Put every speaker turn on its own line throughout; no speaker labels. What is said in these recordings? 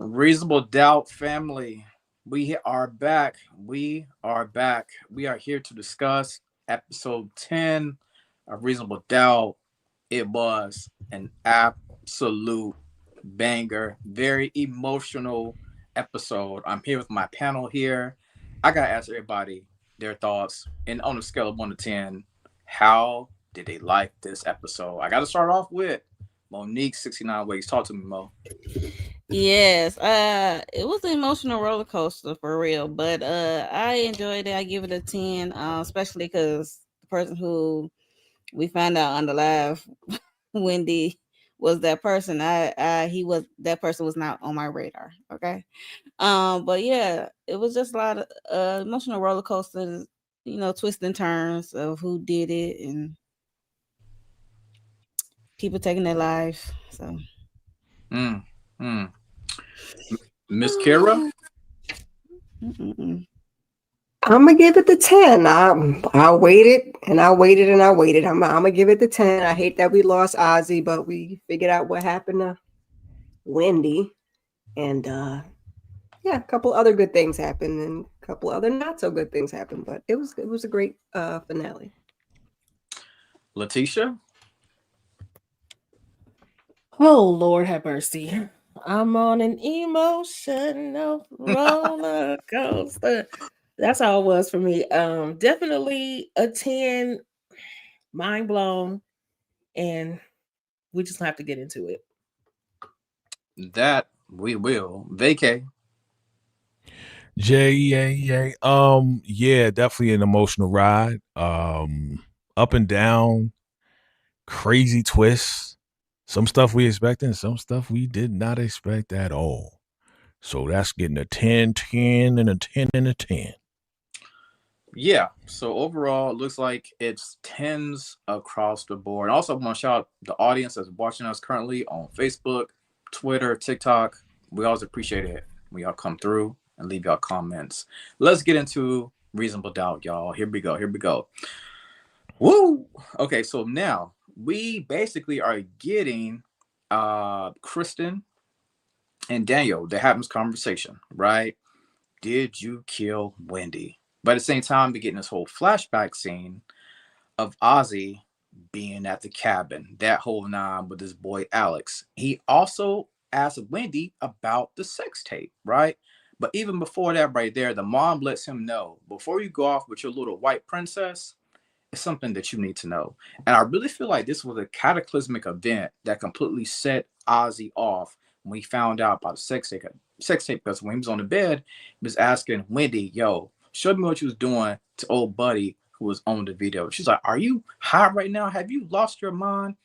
Reasonable Doubt family, we are back. We are back. We are here to discuss episode 10 of Reasonable Doubt. It was an absolute banger, very emotional episode. I'm here with my panel here. I got to ask everybody their thoughts. And on a scale of 1 to 10, how did they like this episode? I got to start off with Monique 69 Ways. Talk to me, Mo.
Yes, it was an emotional roller coaster for real, but I enjoyed it. I give it a 10, especially because the person who we found out on the live, Wendy, was that person. He was that person was not on my radar. Okay, but yeah, it was just a lot of emotional roller coasters, twists and turns of who did it and people taking their life. So,
Mm, mm. Miss Kira?
mm-mm.
I'm gonna give it the 10. I waited and I waited and I waited. I'm gonna give it the 10. I hate that we lost Ozzie, but we figured out what happened to Wendy, and yeah, a couple other good things happened, and a couple other not so good things happened. But it was a great finale.
Letitia?
Oh, Lord have mercy. I'm on an emotional roller coaster. That's how it was for me. Definitely a 10, mind blown, and we just have to get into it.
That we will. Vacay.
Yeah. Yeah, definitely an emotional ride. Up and down, crazy twists. Some stuff we expected and some stuff we did not expect at all. So that's getting a 10, 10, and a 10 and a 10.
Yeah. So overall, it looks like it's tens across the board. Also, I want to shout out the audience that's watching us currently on Facebook, Twitter, TikTok. We always appreciate it when y'all come through and leave y'all comments. Let's get into Reasonable Doubt, y'all. Here we go. Here we go. Woo! Okay, so now we basically are getting Kristen and Daniel. They're having this conversation, right? Did you kill Wendy? But at the same time, we're getting this whole flashback scene of Ozzie being at the cabin, that whole nine with his boy Alex. He also asked Wendy about the sex tape, right? But even before that, right there, the mom lets him know before you go off with your little white princess, it's something that you need to know. And I really feel like this was a cataclysmic event that completely set Ozzie off when he found out about the sex tape. Because when he was on the bed, he was asking Wendy, yo, show me what you was doing to old buddy who was on the video. She's like, are you high right now? Have you lost your mind?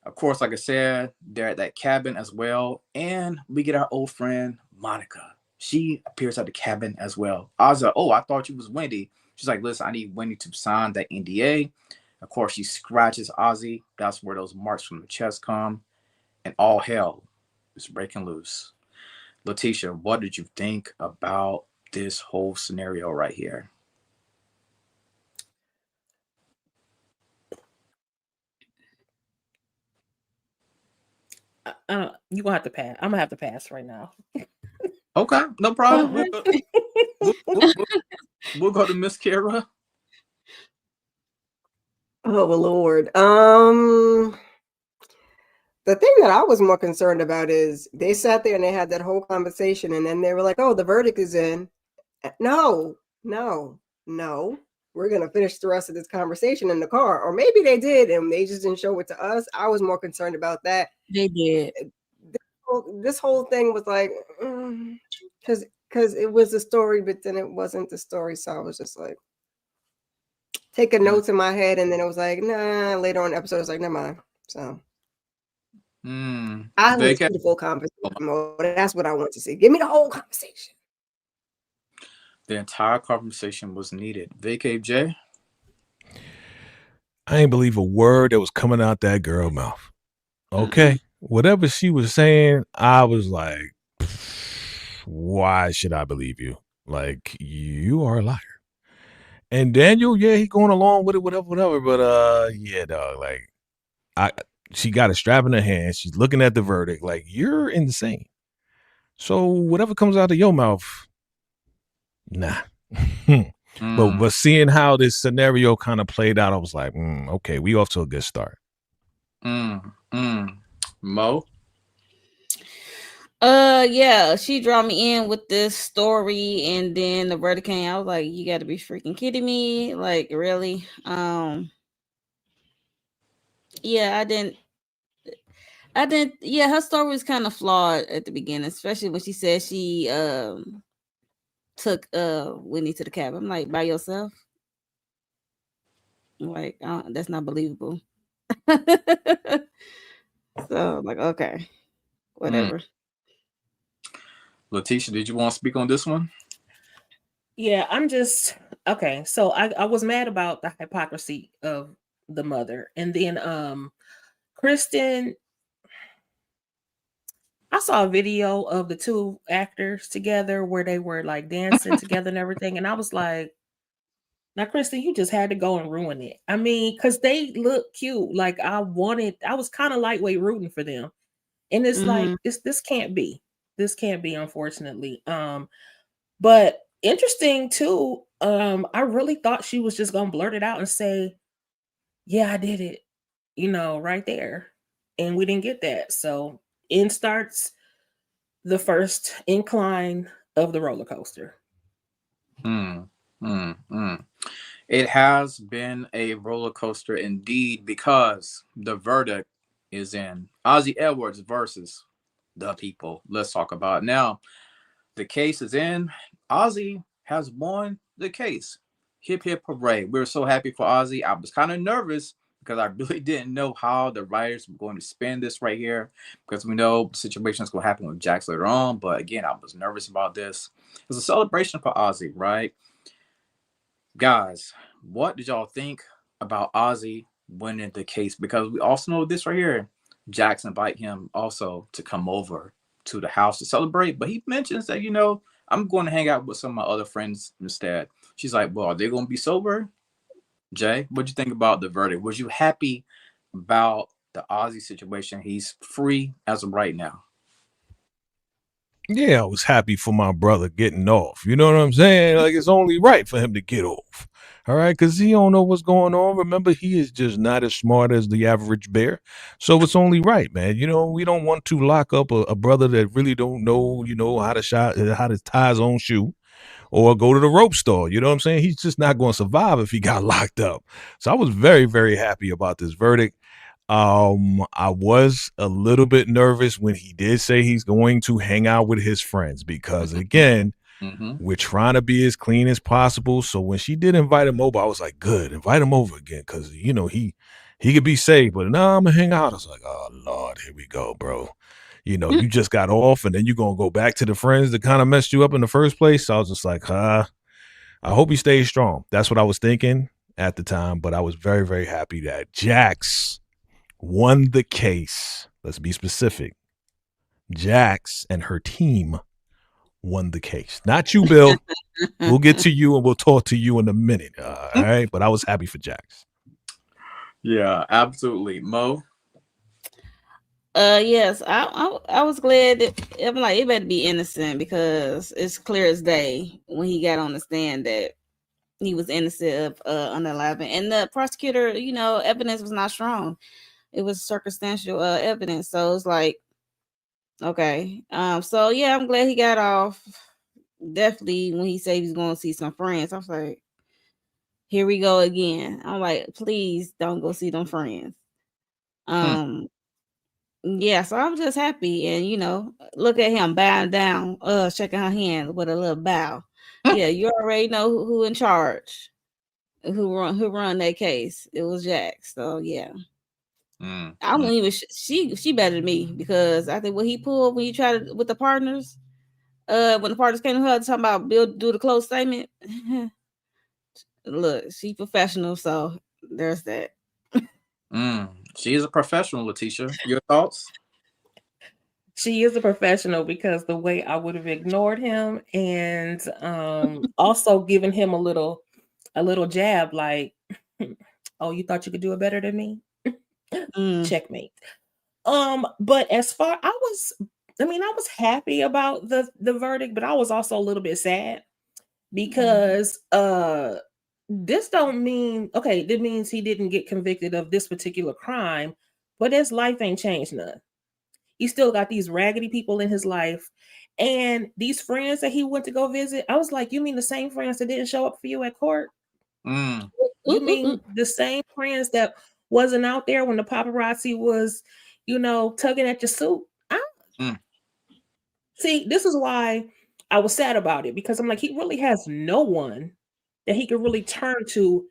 Of course, like I said, they're at that cabin as well. And we get our old friend, Monica. She appears at the cabin as well. I was like, oh, I thought you was Wendy. She's like, listen, I need Wendy to sign that NDA. Of course, she scratches Ozzie. That's where those marks from the chest come. And all hell is breaking loose. Letitia, what did you think about this whole scenario right here?
You gonna have to pass. I'm gonna have to pass right now.
Okay, no problem. We'll go to Miss Kara.
Oh Lord. The thing that I was more concerned about is they sat there and they had that whole conversation, and then they were like, "Oh, the verdict is in." No. We're gonna finish the rest of this conversation in the car, or maybe they did, and they just didn't show it to us. I was more concerned about that.
They did.
This whole thing was like, because it was a story, but then it wasn't the story. So I was just like, taking notes in my head, and then it was like, nah. Later on in the episode, it was like, never mind. So I need the full conversation mode. That's what I want to see. Give me the whole conversation.
The entire conversation was needed. Vacay J.
I ain't believe a word that was coming out that girl's mouth. Okay. Whatever she was saying, I was like, why should I believe you? Like, you are a liar. And Daniel, yeah, he going along with it, whatever. But yeah, dog, like she got a strap in her hand. She's looking at the verdict, like, you're insane. So whatever comes out of your mouth, nah. But seeing how this scenario kind of played out, I was like, okay, we off to a good start.
Mo?
Yeah, she draw me in with this story, and then the verdict came. I was like, you got to be freaking kidding me! Like, really? Yeah, I didn't. Yeah, her story was kind of flawed at the beginning, especially when she said she took Whitney to the cabin. I'm like, by yourself? I'm like, that's not believable. So I'm like, okay, whatever.
Letitia, did you want to speak on this one?
Yeah, I'm just okay. So I was mad about the hypocrisy of the mother, and then Kristen. I saw a video of the two actors together where they were like dancing together and everything, and I was like, now, Kristen, you just had to go and ruin it. I mean, because they look cute. Like I was kind of lightweight rooting for them. And it's like, this can't be. This can't be, unfortunately. But interesting too. I really thought she was just gonna blurt it out and say, yeah, I did it, right there. And we didn't get that. So in starts the first incline of the roller coaster.
It has been a roller coaster indeed, because the verdict is in. Ozzie Edwards versus the people. Let's talk about it now. The case is in. Ozzie has won the case. Hip hip hooray. We were so happy for Ozzie. I was kind of nervous because I really didn't know how the writers were going to spin this right here, because we know the situation is going to happen with Jax later on. But again, I was nervous about this. It's a celebration for Ozzie, right? Guys, what did y'all think about Ozzie winning the case? Because we also know this right here. Jax invite him also to come over to the house to celebrate, but he mentions that, I'm going to hang out with some of my other friends instead. She's like, well, are they going to be sober? Jay, what'd you think about the verdict? Was you happy about the Ozzie situation? He's free as of right now.
Yeah, I was happy for my brother getting off. You know what I'm saying? Like, it's only right for him to get off. All right, because he don't know what's going on. Remember, he is just not as smart as the average bear. So it's only right, man. We don't want to lock up a brother that really don't know, how to tie his own shoe, or go to the rope store. You know what I'm saying? He's just not going to survive if he got locked up. So I was very, very happy about this verdict. I was a little bit nervous when he did say he's going to hang out with his friends, because again, we're trying to be as clean as possible. So when she did invite him over, I was like, good, invite him over again, because he could be safe. But no, I'm gonna hang out. I was like, oh Lord, here we go, bro. You just got off, and then you're gonna go back to the friends that kind of messed you up in the first place. So I was just like, I hope he stays strong. That's what I was thinking at the time. But I was very, very happy that Jax won the case. Let's be specific. Jax and her team won the case. Not you, Bill. We'll get to you and we'll talk to you in a minute. All right. But I was happy for Jax.
Yeah, absolutely. Mo?
Yes, I was glad that I'm like, it better be innocent, because it's clear as day when he got on the stand that he was innocent of unaliving, and the prosecutor, evidence was not strong. It was circumstantial evidence, so it's like, okay. So yeah, I'm glad he got off. Definitely, when he said he was going to see some friends, I was like, here we go again. I'm like, please don't go see them friends. Yeah, so I'm just happy, and look at him bowing down, shaking her hand with a little bow. Yeah, you already know who in charge, who run that case. It was Jax. So yeah, I don't even she better than me, because I think what he pulled when he tried to, with the partners, when the partners came to her talking about Bill do the close statement. Look, she professional, so there's that.
She is a professional, Letitia. Your thoughts?
She is a professional, because the way I would have ignored him, and also given him a little jab, like, oh, you thought you could do it better than me? Checkmate. But as far I mean, I was happy about the verdict, but I was also a little bit sad because this don't mean, okay, that means he didn't get convicted of this particular crime, but his life ain't changed none. He still got these raggedy people in his life. And these friends that he went to go visit, I was like, you mean the same friends that didn't show up for you at court?
Mm.
You mean the same friends that wasn't out there when the paparazzi was, tugging at your suit?
Mm.
See, this is why I was sad about it, because I'm like, he really has no one that he could really turn to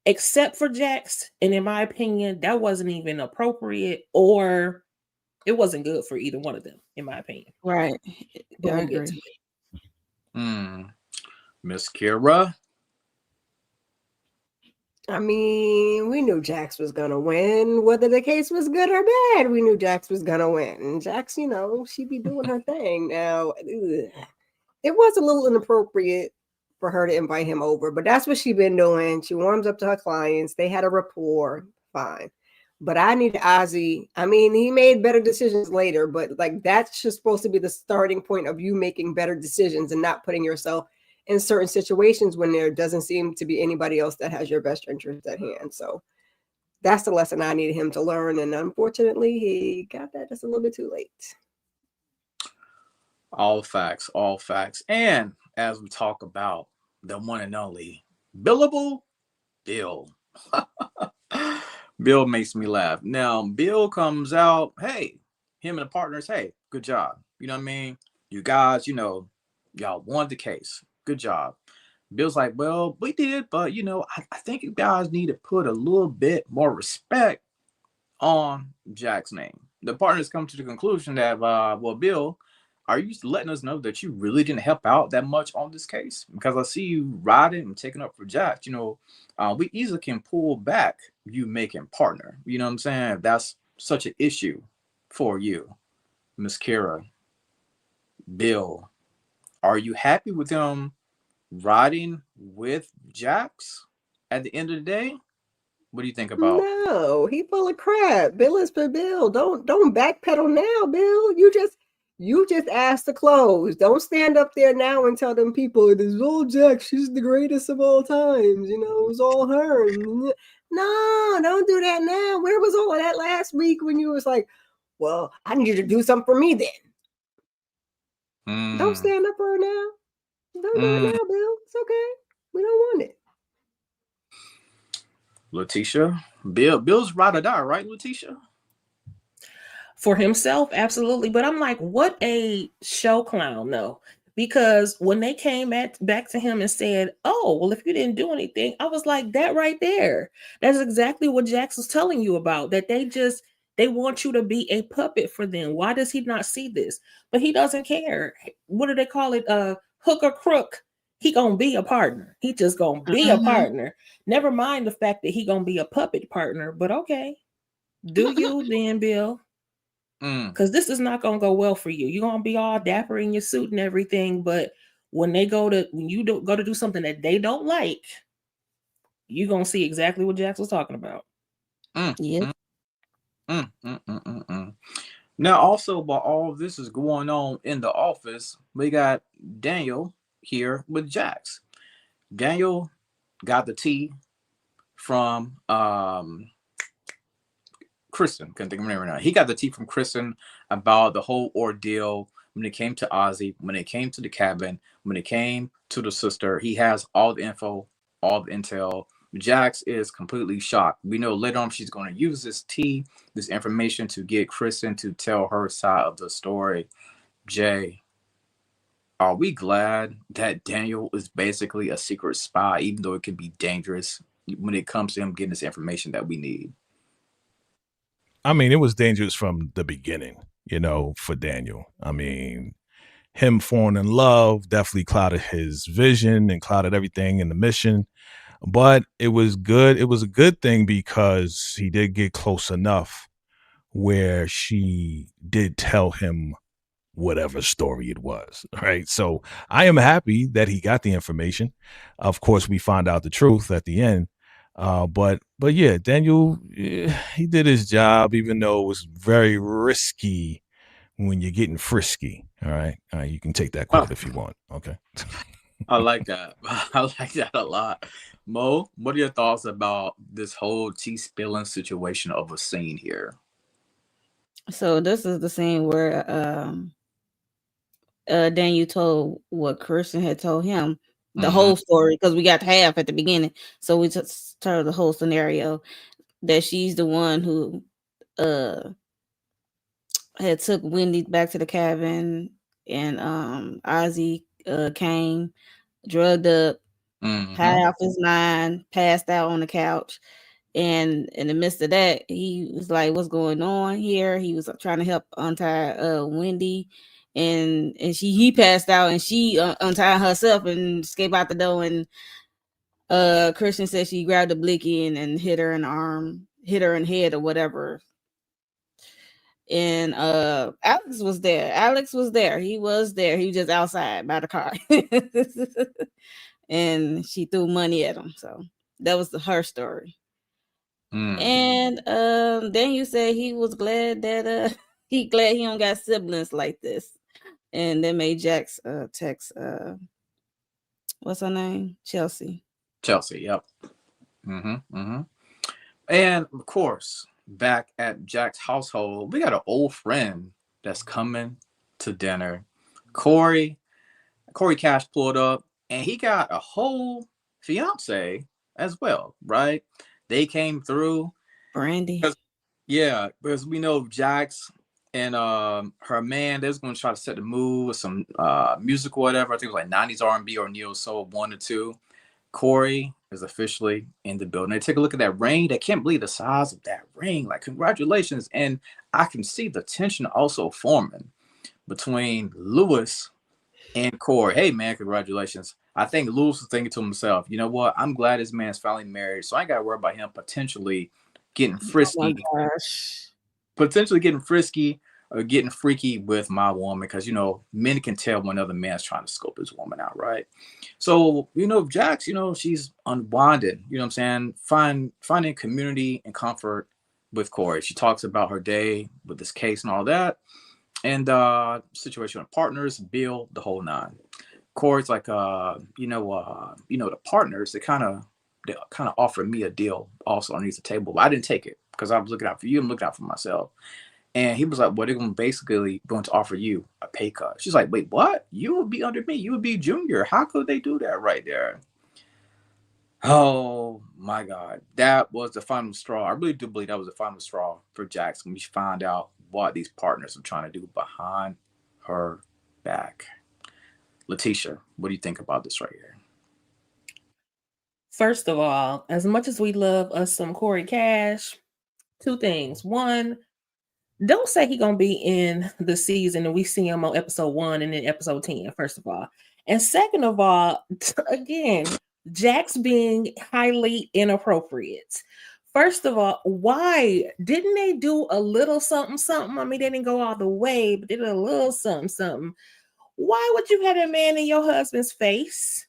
except for Jax. And in my opinion, that wasn't even appropriate, or it wasn't good for either one of them, in my opinion.
Right.
But
I
we'll get to
agree.
it.
Miss Kira.
I mean, we knew Jax was gonna win, whether the case was good or bad. We knew Jax was gonna win. And Jax, she be doing her thing. Now, it was a little inappropriate for her to invite him over, but that's what she been doing. She warms up to her clients. They had a rapport, fine. But I need Ozzie. I mean, he made better decisions later, but like that's just supposed to be the starting point of you making better decisions and not putting yourself in certain situations when there doesn't seem to be anybody else that has your best interest at hand. So that's the lesson I needed him to learn. And unfortunately, he got that just a little bit too late.
All facts, all facts. And as we talk about the one and only Billable Bill. Bill makes me laugh. Now, Bill comes out, hey, him and the partners, hey, good job. You know what I mean? You guys, y'all won the case. Good job. Bill's like, well, we did, but, I think you guys need to put a little bit more respect on Jack's name. The partners come to the conclusion that, well, Bill, are you letting us know that you really didn't help out that much on this case? Because I see you riding and taking up for Jack. We easily can pull back you making partner. You know what I'm saying? If that's such an issue for you, Miss Kira, Bill, are you happy with him riding with Jax at the end of the day? What do you think about?
No, he full of crap. Bill is for Bill. Don't backpedal now, Bill. You just asked to close. Don't stand up there now and tell them people it is all Jax. She's the greatest of all times. It was all her. No, don't do that now. Where was all of that last week when you was like, well, I need you to do something for me then? Don't stand up for her now. Don't do it now, Bill. It's okay. We don't want it.
Letitia, Bill's ride or die, right, Letitia?
For himself, absolutely. But I'm like, what a show clown, though. Because when they came back to him and said, oh, well, if you didn't do anything, I was like, that right there. That's exactly what Jax was telling you about, that they want you to be a puppet for them. Why does he not see this? But he doesn't care. What do they call it? Hook or crook. He gonna be a partner. He just gonna be a partner. Never mind the fact that he gonna be a puppet partner. But okay, do you then, Bill? Because this is not gonna go well for you. You're gonna be all dapper in your suit and everything, but when you go to do something that they don't like, you're gonna see exactly what Jax was talking about.
Yeah.
Now, also, while all of this is going on in the office, we got Daniel here with Jax. Daniel got the tea from Kristen. Couldn't think of her name right now. He got the tea from Kristen about the whole ordeal when it came to Ozzie, when it came to the cabin, when it came to the sister. He has all the info, all the intel. Jax is completely shocked. We know later on she's going to use this tea, this information to get Kristen to tell her side of the story. Jay, are we glad that Daniel is basically a secret spy, even though it can be dangerous when it comes to him getting this information that we need?
I mean, it was dangerous from the beginning, for Daniel. I mean, him falling in love definitely clouded his vision and clouded everything in the mission. But it was good. It was a good thing because he did get close enough where she did tell him whatever story it was. Right. So I am happy that he got the information. Of course, we find out the truth at the end. But yeah, Daniel, he did his job, even though it was very risky when you're getting frisky. All right. You can take that quote if you want. Okay.
I like that. I like that a lot. Mo, what are your thoughts about this whole tea spilling situation of a scene here?
So this is the scene where Daniel told what Christian had told him, the
Mm-hmm.
whole story, because we got half at the beginning. So we just told the whole scenario that she's the one who uh had took Wendy back to the cabin, and Ozzie came, drugged up,
Mm-hmm.
high off his mind, passed out on the couch. And in the midst of that, he was like, "What's going on here?" He was trying to help untie Wendy, and he passed out, and she untied herself and escaped out the door. And Christian said she grabbed a blicky and hit her in the arm, hit her in the head or whatever. And Alex was there. Alex was there. He was there. He was just outside by the car. And she threw money at him. So that was her story.
Mm.
And then you said he was glad that he glad he don't got siblings like this. And that made Jax text what's her name? Chelsea.
Chelsea, yep. Mm-hmm. Mm-hmm. And of course, back at Jack's household, we got an old friend that's coming to dinner. Corey Cash pulled up, and he got a whole fiance as well, right? They came through.
Brandy.
Yeah, because we know Jax and her man, they're going to try to set the mood with some music or whatever. I think it was like 90s R&B or neo soul, one or two. Corey is officially in the building. They take a look at that ring. They can't believe the size of that ring. Like, congratulations. And I can see the tension also forming between Lewis and Corey. Hey, man, congratulations. I think Lewis was thinking to himself, you know what? I'm glad this man's finally married, so I ain't got to worry about him potentially getting frisky.
Oh my gosh.
Potentially getting frisky or getting freaky with my woman, because men can tell when another man's trying to scope his woman out, right? So Jax, she's unwinding, what I'm saying, finding community and comfort with Corey. She talks about her day with this case and all that, and situation with partners, Bill, the whole nine. Corey's like, the partners, they kind of offered me a deal also underneath the table, but I didn't take it because I was looking out for you. I'm looking out for myself. And he was like, well, they're basically going to offer you a pay cut. She's like, wait, what? You would be under me. You would be junior. How could they do that right there? Oh, my God. That was the final straw. I really do believe that was the final straw for Jax when we found out what these partners are trying to do behind her back. Letitia, what do you think about this right here?
First of all, as much as we love us some Corey Cash, two things. One, don't say he gonna be in the season and we see him on episode 1 and then episode 10, first of all. And second of all, again, Jax being highly inappropriate. First of all, why didn't they do a little something? I mean, they didn't go all the way, but they did a little something. Why would you have a man in your husband's face?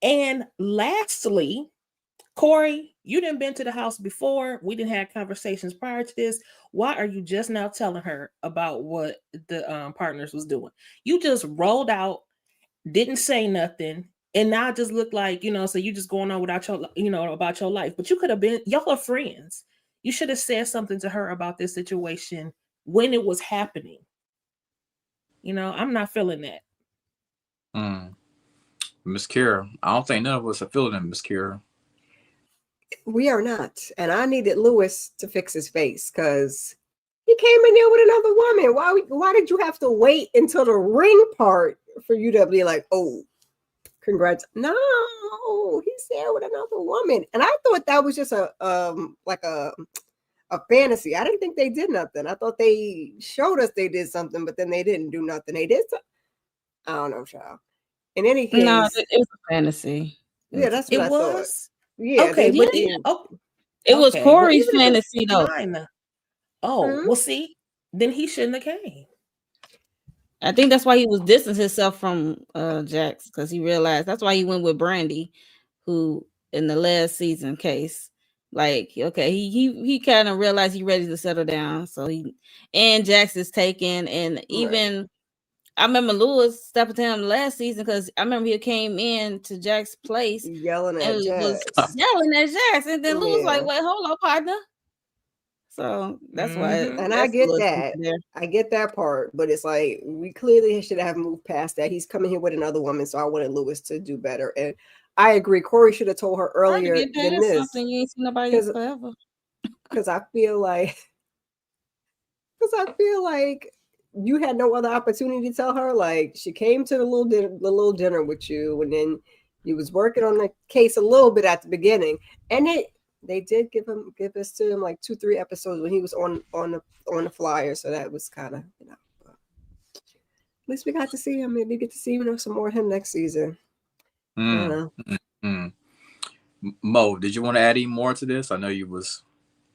And lastly, Corey, you didn't been to the house before. We didn't have conversations prior to this. Why are you just now telling her about what the partners was doing? You just rolled out, didn't say nothing, and now it just looked like, so you just going on without your, about your life. But you could have been, y'all are friends. You should have said something to her about this situation when it was happening. I'm not feeling that.
Miss Kira, I don't think none of us are feeling it, Miss Kira.
We are not. And I needed Lewis to fix his face because he came in there with another woman. Why did you have to wait until the ring part for you to be like, oh, congrats? No, he's there with another woman. And I thought that was just a fantasy. I didn't think they did nothing. I thought they showed us they did something, but then they didn't do nothing. They did something. I don't know, child. In any case,
no, it was a fantasy.
Yeah, that's what I thought. Yeah,
okay,
it
was Corey's fantasy though.
Well, see, then he shouldn't have came.
I think that's why he was distancing himself from Jax, because he realized that's why he went with Brandy, who in the last season case Like, okay, he kind of realized he ready to settle down. So and Jax is taken, and
Right.
even I remember Lewis stepping to him last season because I remember he came in to Jack's place
Yelling
and
at
was
Jax.
yelling at Jax, and then Lewis like,
Yeah.
"Wait, hold on, partner." So that's why
Mm-hmm.
And I
that's a
get
little
that.
tricky there.
I get that part, but it's like we clearly should have moved past that. He's coming here with another woman, so I wanted Lewis to do better. And I agree. Corey should have told her
Hard to
earlier
get
than
past
this,
something you ain't seen nobody
because
forever.
I feel like you had no other opportunity to tell her. Like she came to the little dinner with you, and then you was working on the case a little bit at the beginning, and they did give us to him like 2-3 episodes when he was on the flyer, so that was kind of But at least we got to see him. Maybe get to see some more of him next season. I don't
Mm,
know.
mm, mm. Mo, did you want to add any more to this? I know you was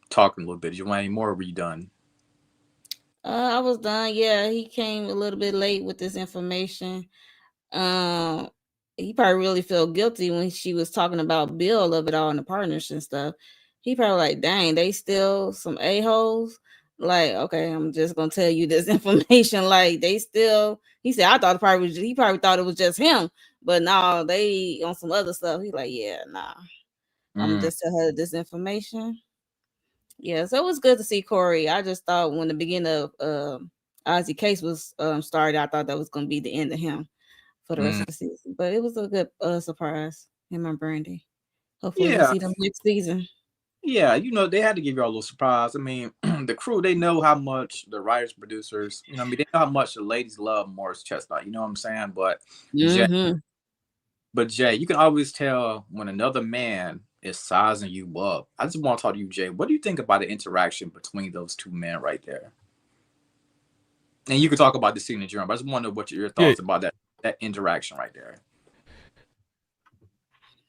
talking a little bit. Did you want any more? Or were you done?
I was done. Yeah, he came a little bit late with this information. Um, he probably really felt guilty when she was talking about Bill of it all and the partners and stuff. He probably like, dang, they still some a-holes. Like, okay, I'm just gonna tell you this information. Like, they still. He said, I thought he probably thought it was just him, but no, they on some other stuff. He like, yeah, nah, I'm
Mm,
just tell her this information. Yeah, so it was good to see Corey. I just thought when the beginning of Ozzie case was started, I thought that was gonna be the end of him for the rest
mm.
of the season. But it was a good surprise. Him and Brandy. Hopefully we
Yeah,
see them next season.
yeah. They had to give you all a little surprise. I mean, the crew, they know how much the writers, producers, I mean, they know how much the ladies love Morris Chestnut. You know what I'm saying? Jay,
Mm-hmm.
but Jay, you can always tell when another man is sizing you up. I just want to talk to you, Jay. What do you think about the interaction between those two men right there? And you can talk about the scene in general, but I just want to know what your
Yeah,
thoughts about that interaction right there.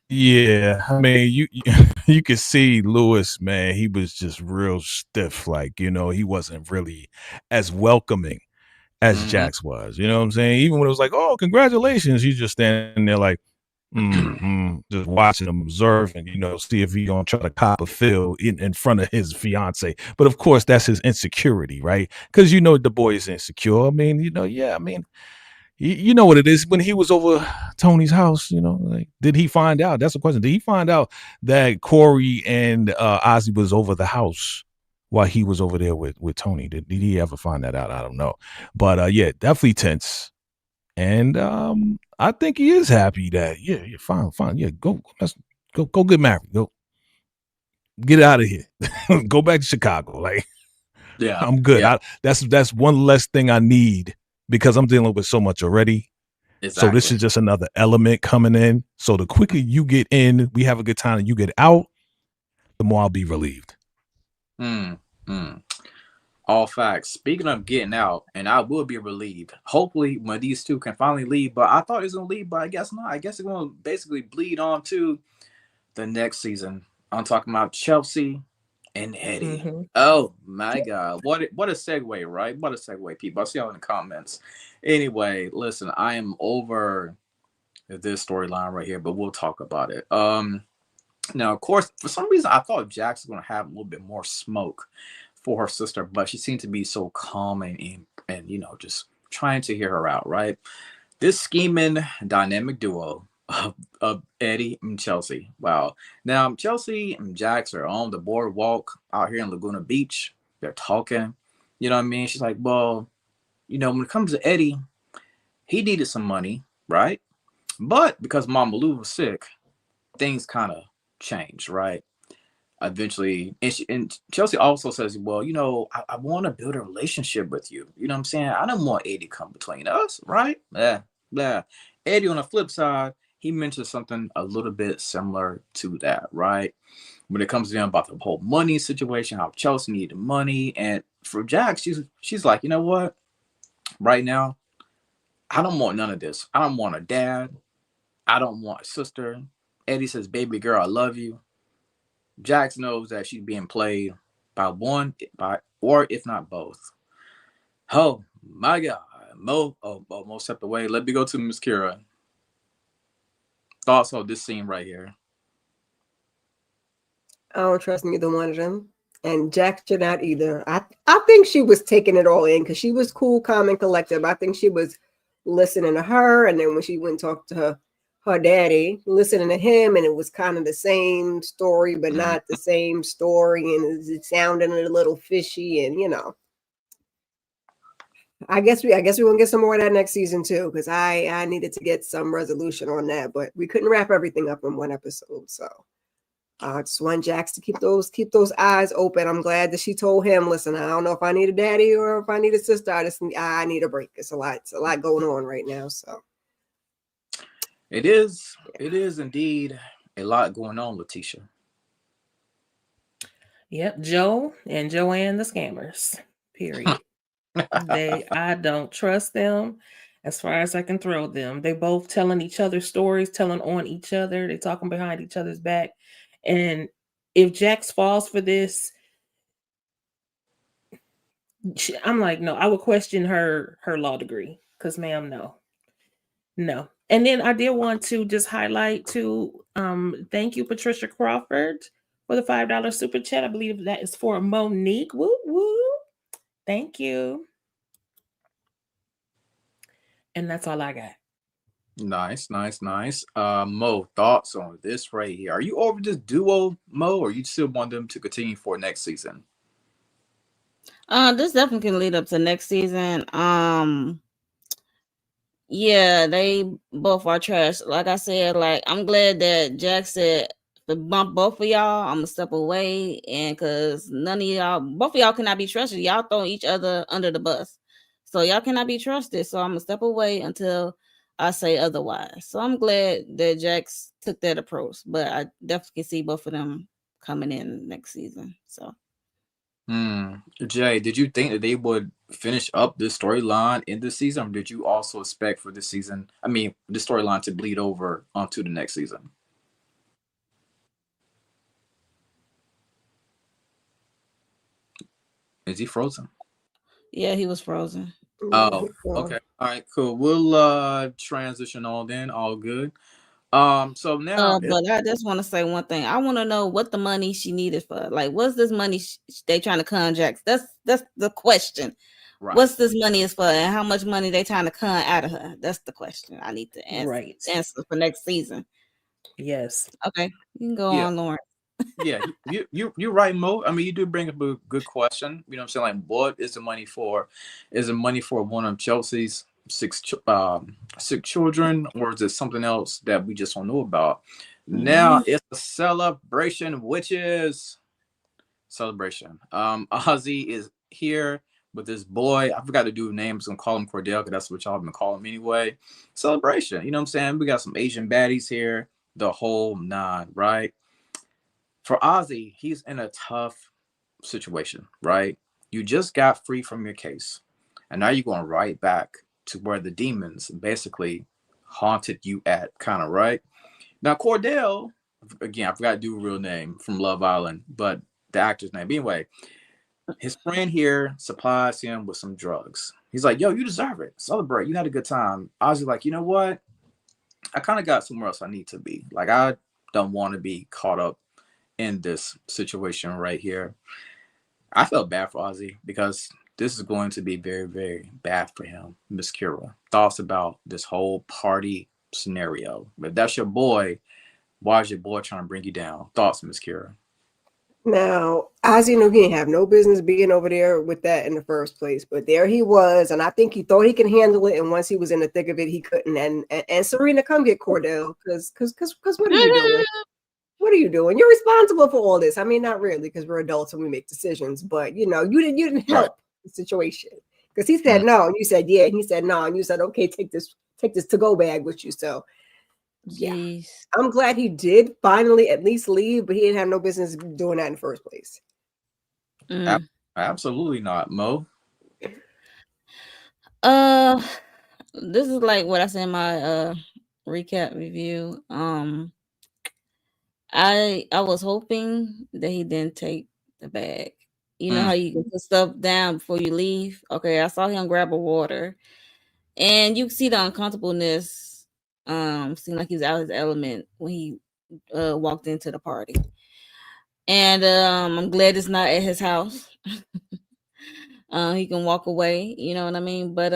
yeah. I mean, you could see Lewis, man. He was just real stiff. Like, he wasn't really as welcoming as
Mm-hmm.
Jax was. You know what I'm saying? Even when it was like, "Oh, congratulations," you just standing there like, just watching him, observing. See if he gonna try to cop a feel in front of his fiance. But of course, that's his insecurity, right? Because the boy is insecure. I mean, yeah. I mean, you know what it is when he was over Tony's house. Like, did he find out? That's the question. Did he find out that Corey and Ozzy was over the house while he was over there with Tony? Did he ever find that out? I don't know. But yeah, definitely tense. And I think he is happy that fine, yeah, let's go get married, go get out of here, go back to Chicago. Like,
Yeah,
I'm good.
yeah,
That's one less thing I need because I'm dealing with so much already. So this
exactly.
is just another element coming in. So the quicker you get in, we have a good time, and you get out, the more I'll be relieved.
Mm, mm. All facts. Speaking of getting out, and I will be relieved. Hopefully, when these two can finally leave, but I thought it was gonna leave, but I guess not. I guess it's gonna basically bleed on to the next season. I'm talking about Chelsea and Eddie.
Mm-hmm.
Oh my God! What a segue, right? What a segue, people. I'll see y'all in the comments. Anyway, listen, I am over this storyline right here, but we'll talk about it. Now, of course, for some reason, I thought Jax was going to have a little bit more smoke for her sister, but she seemed to be so calm and just trying to hear her out, right? This scheming dynamic duo of Eddie and Chelsea. Wow. Now, Chelsea and Jax are on the boardwalk out here in Laguna Beach. They're talking. You know what I mean? She's like, well, when it comes to Eddie, he needed some money, right? But because Mama Lou was sick, things kind of changed, right? Eventually, and Chelsea also says, well, I want to build a relationship with you. You know what I'm saying? I don't want Eddie to come between us, right? Yeah, yeah. Eddie, on the flip side, he mentions something a little bit similar to that, right? When it comes to them about the whole money situation, how Chelsea needed money, and for Jack, she's like, you know what? Right now, I don't want none of this. I don't want a dad. I don't want a sister. Eddie says, baby girl, I love you. Jax knows that she's being played by one, or if not both. Oh my God, Mo stepped away. Let me go to Miss Kira. Thoughts on this scene right here?
I don't trust neither one of them. And Jack should not either. I think she was taking it all in because she was cool, calm, and collective. I think she was listening to her, and then when she went and talked to her daddy, listening to him, and it was kind of the same story, but not the same story, and it sounded a little fishy, and I guess we're gonna get some more of that next season too, because I needed to get some resolution on that, but we couldn't wrap everything up in one episode, so. I just want Jax to keep those eyes open. I'm glad that she told him, listen, I don't know if I need a daddy or if I need a sister. I need a break. It's a lot going on right now. So
It is indeed a lot going on, Letitia.
Yep, Joe and Joanne the scammers. Period. I don't trust them as far as I can throw them. They both telling each other stories, telling on each other. They talking behind each other's back. And if Jax falls for this, I'm like, no, I would question her law degree. Because ma'am, no. And then I did want to just highlight too, thank you, Patricia Crawford, for the $5 super chat. I believe that is for Monique. Woo woo. Thank you. And that's all I got.
Nice. Mo, thoughts on this right here? Are you over this duo, Mo, or you still want them to continue for next season?
This definitely can lead up to next season. Yeah, they both are trash. Like I said, like I'm glad that Jack said to bump both of y'all. I'm gonna step away, and cause both of y'all cannot be trusted. Y'all throw each other under the bus, so y'all cannot be trusted. So I'm gonna step away until I say otherwise. So I'm glad that Jax took that approach, but I definitely can see both of them coming in next season. So.
Jay, did you think that they would finish up this storyline in this season, or did you also expect for this season? I mean, the storyline to bleed over onto the next season. Is he frozen?
Yeah, he was frozen.
Oh, okay. All right, cool. We'll transition on then. All good. So now
But I just want to say one thing. I want to know what the money she needed for. Like, what's this money they trying to con Jax? That's the question.
right.
What's this money is for, and how much money they trying to con out of her? That's the question I need to answer for next season.
Yes.
Okay, you can go
Yeah.
on, Lauren.
Yeah, you're right, Mo. I mean, you do bring up a good question. You know what I'm saying? Like, what is the money for? Is it money for one of Chelsea's six children, or is it something else that we just don't know about? Now it's a celebration, which is celebration. Ozzy is here with this boy. I forgot to do names. I'm gonna call him Cordell because that's what y'all been calling him anyway. Celebration. You know what I'm saying? We got some Asian baddies here, the whole nine, right? For Ozzy, he's in a tough situation, right? You just got free from your case, and now you're going right back to where the demons basically haunted you at, kind of, right? Now, Cordell, again, I forgot to do a real name from Love Island, but the actor's name. Anyway, his friend here supplies him with some drugs. He's like, yo, you deserve it. Celebrate. You had a good time. Ozzy's like, you know what? I kind of got somewhere else I need to be. Like, I don't want to be caught up in this situation right here. I felt bad for Ozzy because this is going to be very, very bad for him. Miss Kira, thoughts about this whole party scenario? If that's your boy, why is your boy trying to bring you down? Thoughts, Miss Kira?
Now, Ozzy knew he didn't have no business being over there with that in the first place, but there he was, and I think he thought he could handle it. And once he was in the thick of it, he couldn't. And Serena, come get Cordell, because what are you doing? What are you doing? You're responsible for all this. I mean, not really, because we're adults and we make decisions. But you didn't help the situation because he said no, and you said yeah, and he said no, and you said okay, take this to go bag with you. So yeah, I'm glad he did finally at least leave, but he didn't have no business doing that in the first place.
Absolutely not, Mo.
This is like what I said in my recap review. I was hoping that he didn't take the bag. You know how you can put stuff down before you leave? Okay, I saw him grab a water. And you can see the uncomfortableness. Seemed like he was out of his element when he walked into the party. And I'm glad it's not at his house. He can walk away, you know what I mean? But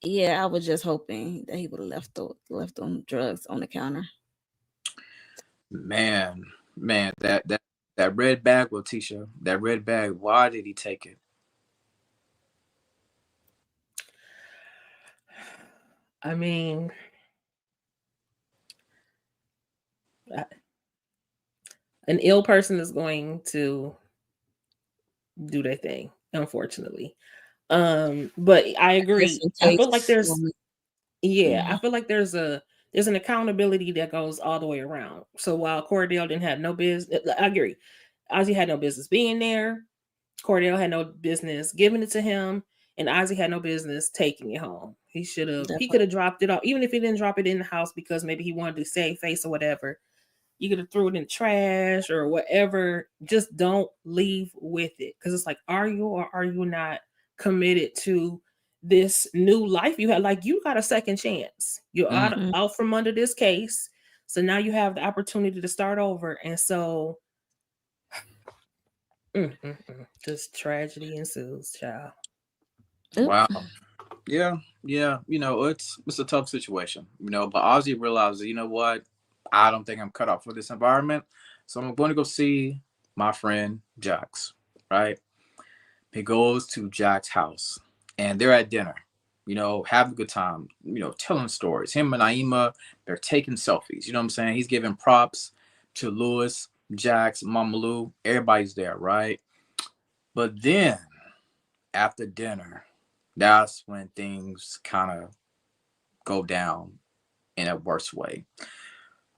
yeah, I was just hoping that he would have left them drugs on the counter.
Man, man, that red bag, Letitia, that red bag. Why did he take it?
I mean, an ill person is going to do their thing, unfortunately. But I agree.
Just
I
in
feel like
case.
there's yeah, I
Mhm.
feel like there's an accountability that goes all the way around. So while Cordell didn't have no business, I agree. Ozzy had no business being there. Cordell had no business giving it to him, and Ozzy had no business taking it home. He could have dropped it off, even if he didn't drop it in the house because maybe he wanted to save face or whatever. You could have threw it in the trash or whatever. Just don't leave with it, because it's like, are you or are you not committed to this new life you had? Like, you got a second chance. You're
Mm,
out from under this case, so now you have the opportunity to start over. And so, just tragedy ensues, child.
wow.
Oops.
Yeah, yeah. It's a tough situation. But Ozzy realizes, you know what? I don't think I'm cut out for this environment, so I'm going to go see my friend Jax. Right? He goes to Jack's house and they're at dinner, having a good time, telling stories. Him and Naima, they're taking selfies. You know what I'm saying? He's giving props to Lewis, Jax, Mama Lou. Everybody's there, right? But then after dinner, that's when things kind of go down in a worse way.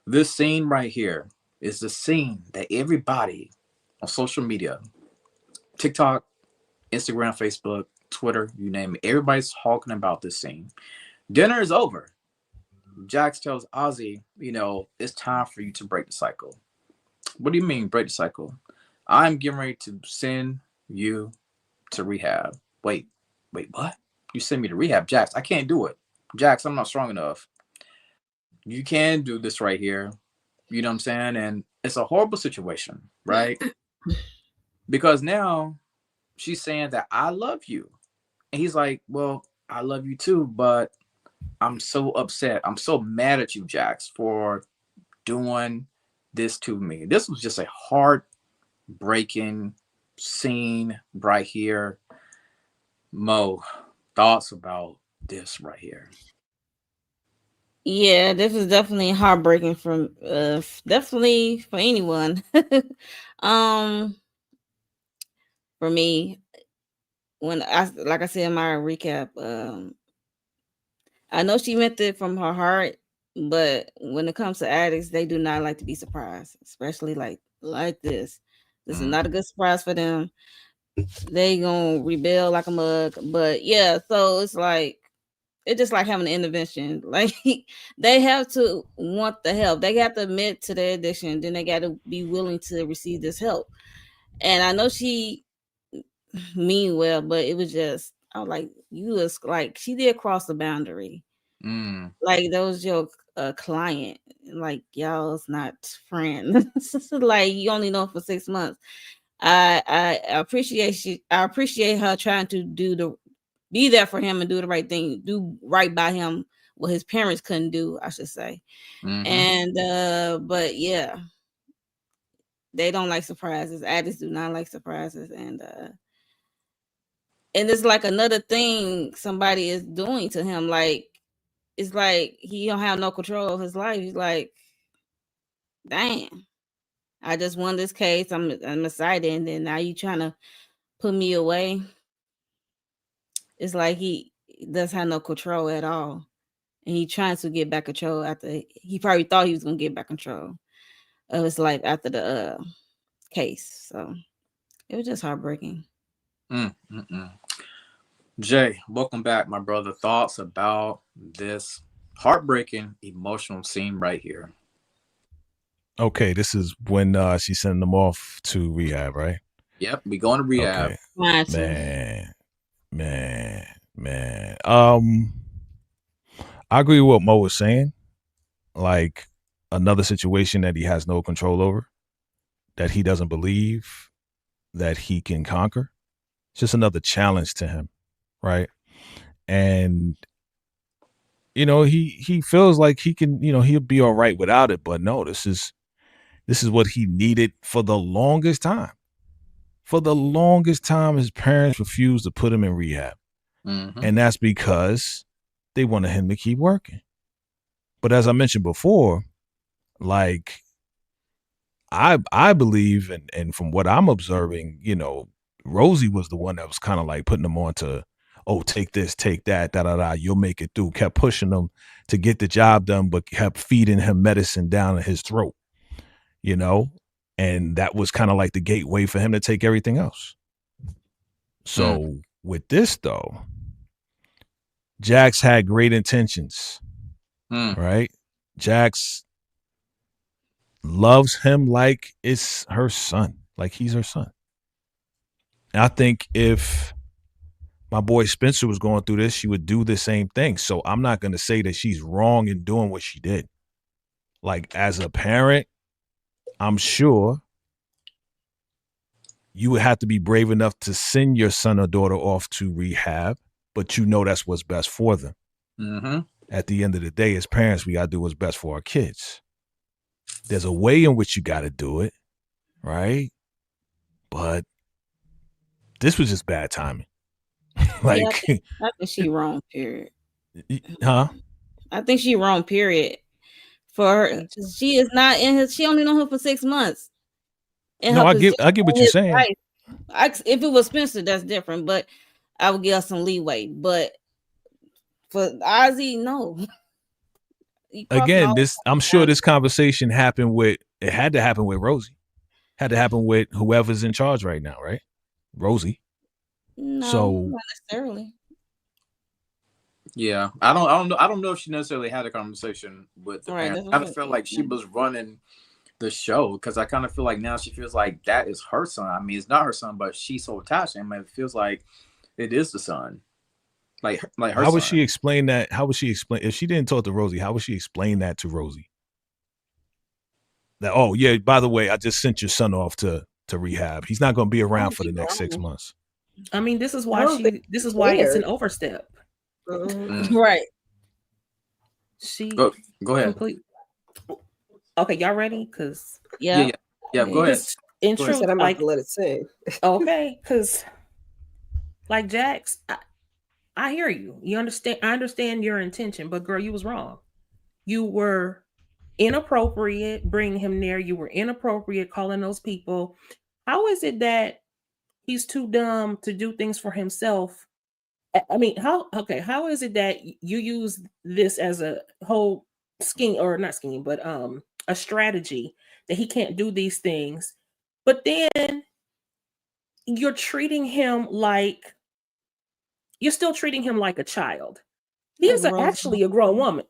This scene right here is the scene that everybody on social media, TikTok, Instagram, Facebook, Twitter, you name it. Everybody's talking about this scene. Dinner is over. Jax tells Ozzy, it's time for you to break the cycle. What do you mean break the cycle? I'm getting ready to send you to rehab. Wait, what? You send me to rehab, Jax? I can't do it. Jax, I'm not strong enough. You can do this right here. You know what I'm saying? And it's a horrible situation, right? Because now she's saying that I love you. And he's like, well, I love you too, but I'm so upset. I'm so mad at you, Jax, for doing this to me. This was just a heartbreaking scene right here. Mo, thoughts about this right here?
Yeah, this is definitely heartbreaking for definitely for anyone. um for me, when I like I said in my recap, I know she meant it from her heart, but when it comes to addicts, they do not like to be surprised, especially like this. This is
Mm,
not a good surprise for them. They gonna rebel like a mug. But yeah, so it's just like having an intervention. Like they have to want the help. They have to admit to their addiction. Then they got to be willing to receive this help. And I know she mean well, but it was just I was like, you was like she did cross the boundary.
mm,
Like that was your client. Like y'all's not friends. Like you only know for 6 months. I appreciate I appreciate her trying to be there for him and do the right thing, do right by him, what his parents couldn't do, I should say.
mm-hmm,
And but yeah, they don't like surprises. Addicts do not like surprises, and it's like another thing somebody is doing to him. Like it's like he don't have no control of his life. He's like, damn, I just won this case. I'm excited, and then now you trying to put me away. It's like he does have no control at all, and he trying to get back control after he probably thought he was gonna get back control of his life after the case. So it was just heartbreaking.
mm, mm, mm. Jay, welcome back, my brother. Thoughts about this heartbreaking, emotional scene right here?
Okay, this is when she's sending them off to rehab, right?
Yep, we going to rehab.
Okay.
Mine too.
Man, man. I agree with what Mo was saying. Like another situation that he has no control over. that he doesn't believe that he can conquer. It's just another challenge to him, right? And he feels like he can, he'll be all right without it, but no, this is what he needed for the longest time. For the longest time, his parents refused to put him in rehab.
Mm-hmm.
And that's because they wanted him to keep working. But as I mentioned before, like I believe, and from what I'm observing, Rosie was the one that was kind of like putting him on to, oh, take this, take that, da da da, you'll make it through. Kept pushing him to get the job done, but kept feeding him medicine down his throat, and that was kind of like the gateway for him to take everything else. So with this though, Jax had great intentions, right? Jax loves him like it's her son, like he's her son. And I think if my boy Spencer was going through this, she would do the same thing. So I'm not going to say that she's wrong in doing what she did. Like, as a parent, I'm sure you would have to be brave enough to send your son or daughter off to rehab, but that's what's best for them.
Mm-hmm.
At the end of the day, as parents, we got to do what's best for our kids. There's a way in which you got to do it, right? But this was just bad timing.
I think she wrong, period.
Huh?
I think she wrong, period. For her, she is not in his. She only known him for 6 months.
No, I get what you're saying.
If it was Spencer, that's different, but I would give her some leeway. But for Ozzie, no.
Again, I'm sure this conversation had to happen with Rosie. Had to happen with whoever's in charge right now, right? Rosie.
No, not necessarily.
Yeah, I don't know if she necessarily had a conversation with the parents. I kind of felt like she was running the show, because I kind of feel like now she feels like that is her son. I mean, it's not her son, but she's so attached to him, and it feels like it is the son. Like her
how would
son.
she explain that? How would she explain if she didn't talk to Rosie? How would she explain that to Rosie? That, oh yeah, by the way, I just sent your son off to rehab. He's not going to be around for the next 6 months.
I mean, this is why it's an overstep.
Right.
She go ahead.
Okay, y'all ready? Because
yeah, go ahead.
In truth,
I'm about to let it sing.
Okay, because like Jax, I hear you. You understand? I understand your intention, but girl, you was wrong. You were inappropriate bringing him there. You were inappropriate calling those people. How is it that he's too dumb to do things for himself? I mean, how is it that you use this as a whole scheme, or not scheme, but a strategy that he can't do these things, but then you're still treating him like a child. He is actually a grown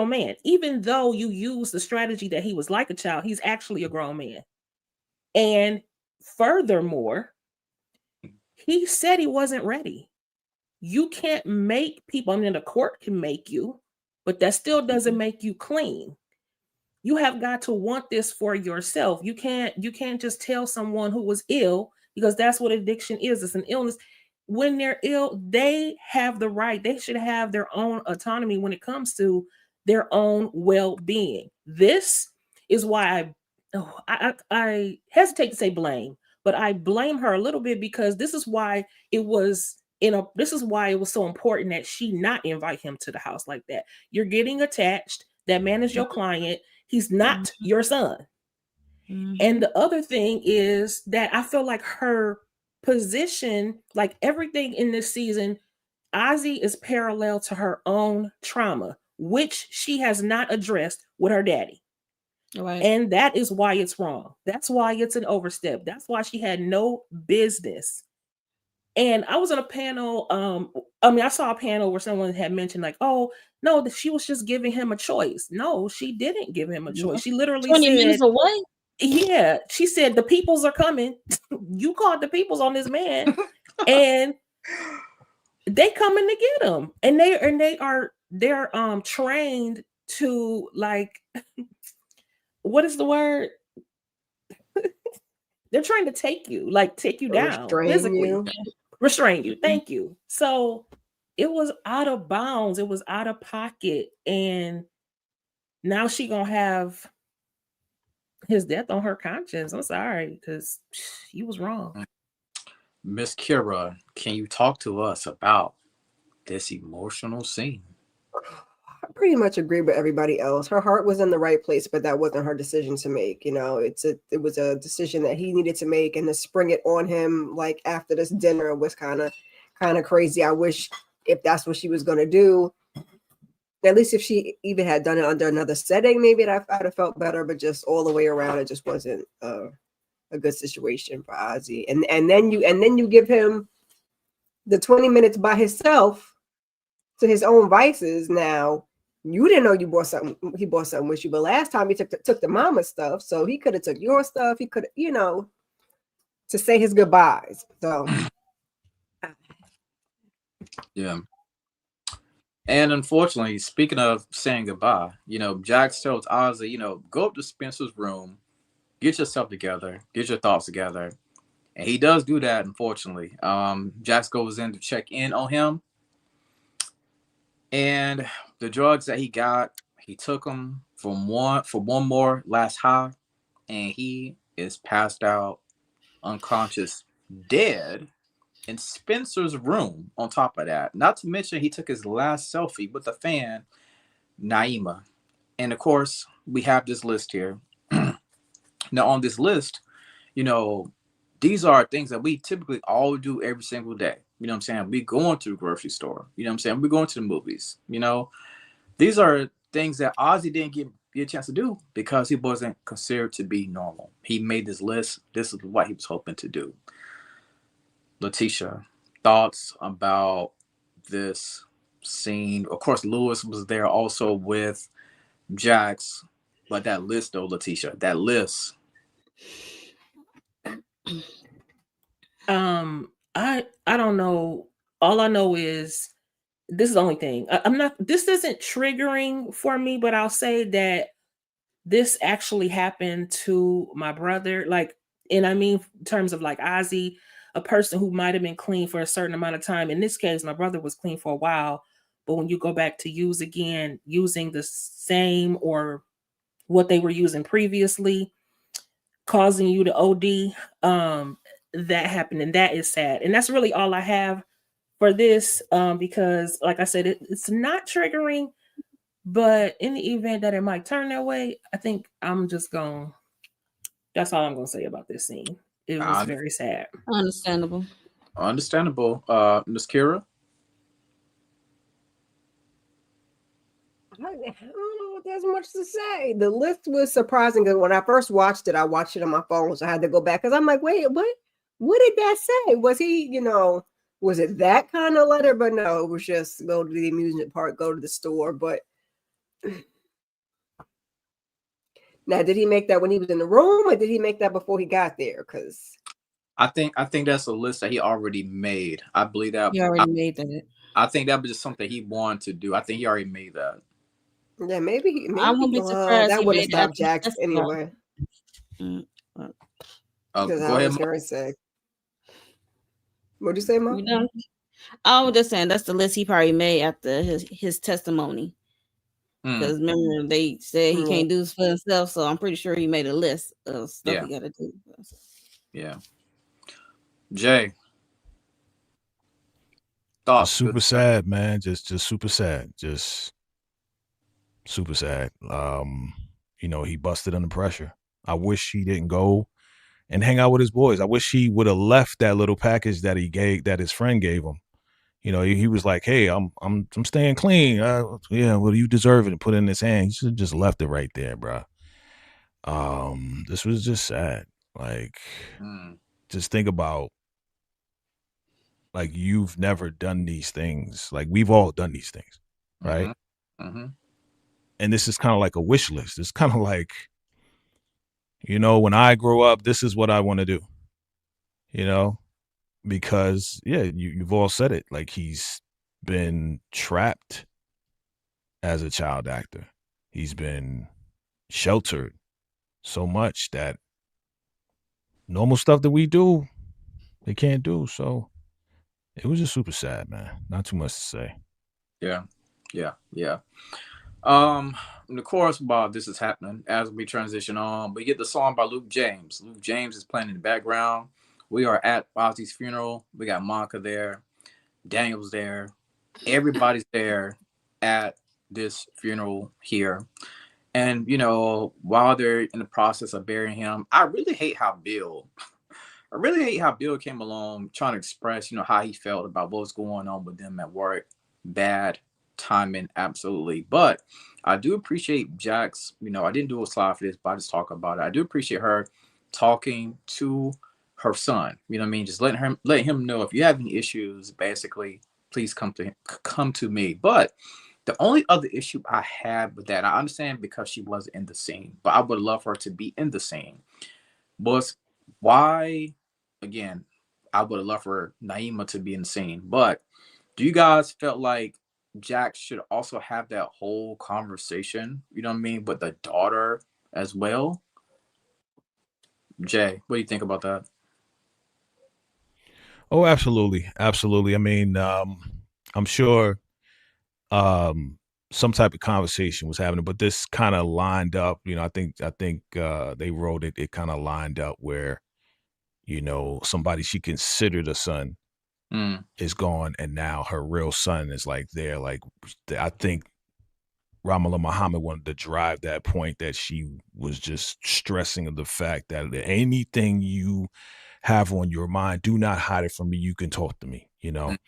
man. Even though you use the strategy that he was like a child, he's actually a grown man. And furthermore, he said he wasn't ready. You can't make people, I mean, the court can make you, but that still doesn't make you clean. You have got to want this for yourself. You can't just tell someone who was ill, because that's what addiction is. It's an illness. When they're ill, they have the right. They should have their own autonomy when it comes to their own well-being. This is why I hesitate to say blame, but I blame her a little bit, because this is why it was so important that she not invite him to the house like that. You're getting attached. That man is your client. He's not your son. And the other thing is that I feel like her position, like everything in this season, Ozzie is parallel to her own trauma, which she has not addressed with her daddy. Right. And that is why it's wrong. That's why it's an overstep. That's why she had no business. And I was on a panel. I saw a panel where someone had mentioned, like, oh, no, she was just giving him a choice. No, she didn't give him a choice. She literally
20
said,
minutes away.
Yeah, she said the peoples are coming. You called the peoples on this man, and they coming to get him. And they're trained to, like, what is the word? They're trying to take you down
Restrain
physically,
you.
restrain you. Thank you. So it was out of bounds. It was out of pocket, and now she gonna have his death on her conscience. I'm sorry, because he was wrong.
Miss Kira, can you talk to us about this emotional scene?
I pretty much agree with everybody else. Her heart was in the right place, but that wasn't her decision to make. It was a decision that he needed to make, and to spring it on him like after this dinner was kind of crazy. I wish if that's what she was gonna do, at least if she even had done it under another setting, maybe I'd have felt better. But just all the way around, it just wasn't a good situation for Ozzie. And then you give him the 20 minutes by himself to his own vices. Now you didn't know you bought something. He bought something with you, but last time he took the mama stuff, so he could have took your stuff. He could, to say his goodbyes. So
Yeah. And unfortunately, speaking of saying goodbye, Jax tells Ozzy, go up to Spencer's room, get yourself together, get your thoughts together. And he does do that, unfortunately. Jax goes in to check in on him. And the drugs that he got, he took them for one more last high, and he is passed out, unconscious, dead in Spencer's room. On top of that, not to mention he took his last selfie with the fan, Naima. And of course, we have this list here. Now, on this list, these are things that we typically all do every single day. You know what I'm saying? We going to the grocery store. You know what I'm saying? We're going to the movies. These are things that Ozzy didn't get a chance to do because he wasn't considered to be normal. He made this list. This is what he was hoping to do. Letitia, thoughts about this scene? Of course, Lewis was there also with Jax. But that list, though, Letitia, that list.
I don't know. All I know is this is the only thing. This isn't triggering for me, but I'll say that this actually happened to my brother. And I mean, in terms of like Ozzy, a person who might have been clean for a certain amount of time. In this case, my brother was clean for a while, but when you go back to using the same or what they were using previously, causing you to OD, that happened, and that is sad. And that's really all I have for this, because like I said, it's not triggering, but in the event that it might turn that way, I think that's all I'm gonna say about this scene. It was very sad.
Understandable.
Understandable. Miss Kira?
I don't know if there's much to say. The list was surprising because when I first watched it, I watched it on my phone, so I had to go back because I'm like, wait, what did that say? Was he, was it that kind of letter? But no, it was just go to the amusement park, go to the store. But now, did he make that when he was in the room, or did he make that before he got there? Because
I think that's a list that he already made. I believe that
he already made that.
I think that was just something he wanted to do. I think he already made that.
Yeah, maybe
I wouldn't be surprised.
That
He
wouldn't
made
stop
that
Jax anyway.
Go
Because I
ahead.
was very sick. What'd you say, Mom?
You done? I was just saying that's the list he probably made after his testimony. Because remember, they said he can't do this for himself, so I'm pretty sure he made a list of stuff he got to do.
Yeah. Jay. Thoughts?
Super sad, man. Just super sad. Just super sad. He busted under pressure. I wish he didn't go and hang out with his boys. I wish he would have left that little package that his friend gave him. He was like, "Hey, I'm staying clean. Yeah, well, you deserve it." And put it in his hand. He should have just left it right there, bro. This was just sad. Like, just think about, like, you've never done these things. Like, we've all done these things, right?
Mm-hmm.
And this is kind of like a wish list. It's kind of like, when I grow up, this is what I want to do. Because you've all said it. Like, he's been trapped as a child actor. He's been sheltered so much that normal stuff that we do, they can't do. So it was just super sad, man. Not too much to say.
Yeah, yeah. Um, the chorus while this is happening, as we transition on, we get the song by Luke James. Luke James is playing in the background. We are at Ozzie's funeral. We got Monica there, Daniel's there, everybody's there at this funeral here. And while they're in the process of burying him, I really hate how Bill came along trying to express, how he felt about what's going on with them at work. Bad timing, absolutely. But I do appreciate Jack's, I didn't do a slide for this, but I just talk about it. I do appreciate her talking to her son. You know what I mean? Just letting him know if you have any issues, basically, please come to me. But the only other issue I had with that, I understand because she wasn't in the scene, but I would love her to be in the scene, was why, again, I would have loved for Naima to be in the scene. But do you guys felt like Jack should also have that whole conversation, you know what I mean, with the daughter as well? Jay, what do you think about that?
Oh, absolutely, absolutely. I mean, I'm sure some type of conversation was happening, but this kind of lined up. I think they wrote it. It kind of lined up where somebody she considered a son
Mm,
is gone, and now her real son is like there. Like I think Ramallah Muhammad wanted to drive that point that she was just stressing of the fact that anything you have on your mind, do not hide it from me. You can talk to me.
mm,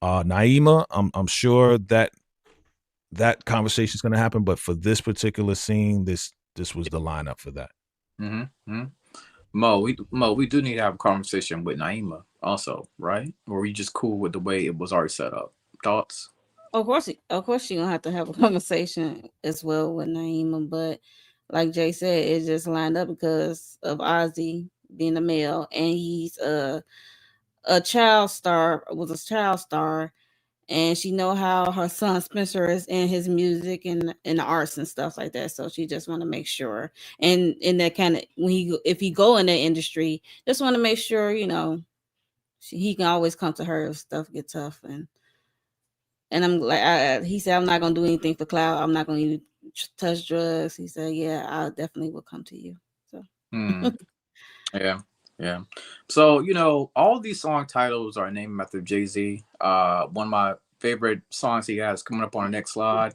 Naima, I'm sure that conversation is going to happen, but for this particular scene, this was the lineup for that.
mm-hmm, mm-hmm. Mo, we do need to have a conversation with Naima also, right? Or are you just cool with the way it was already set up? Thoughts?
Of course, she gonna have to have a conversation as well with Naima. But like Jay said, it just lined up because of Ozzy being a male, and he's a child star, was a child star, and she know how her son Spencer is in his music and in the arts and stuff like that. So she just want to make sure, and in that kind of if he go in that industry, just want to make sure he can always come to her if stuff get tough. And I'm like, he said, I'm not gonna do anything for cloud. I'm not gonna even touch drugs. He said, yeah, I definitely will come to you. So
Mm, yeah, yeah. So, all these song titles are named after Jay-Z. One of my favorite songs he has coming up on the next slide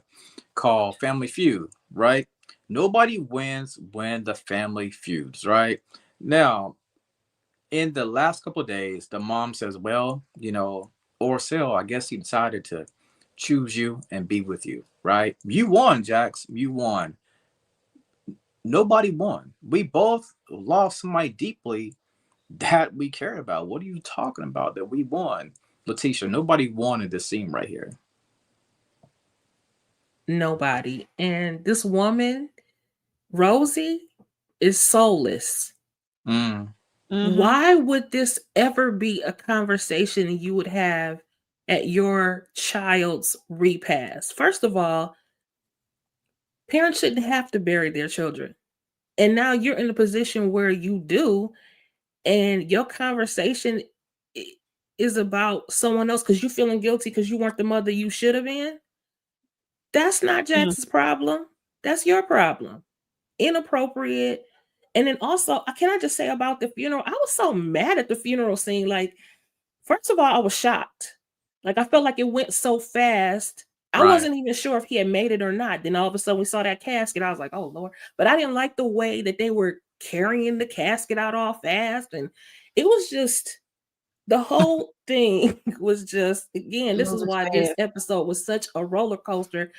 called Family Feud, right? Nobody wins when the family feuds, right? Now, in the last couple of days, the mom says, well, Orcel, I guess he decided to choose you and be with you, right? You won, Jax. You won. Nobody won. We both lost somebody deeply that we care about. What are you talking about that we won? Letitia, nobody won in this scene right here.
Nobody. And this woman, Rosie, is soulless.
Mm,
Why would this ever be a conversation you would have at your child's repast? First of all, parents shouldn't have to bury their children. And now you're in a position where you do, and your conversation is about someone else because you're feeling guilty because you weren't the mother you should have been. That's not Jax's problem. That's your problem. Inappropriate. And then also, can I just say about the funeral? I was so mad at the funeral scene. Like, first of all, I was shocked. Like, I felt like it went so fast. I
right.
wasn't even sure if he had made it or not. Then all of a sudden we saw that casket. I was like, oh Lord. But I didn't like the way that they were carrying the casket out all fast. And it was just the whole thing was just, again, this is why this episode was such a roller coaster.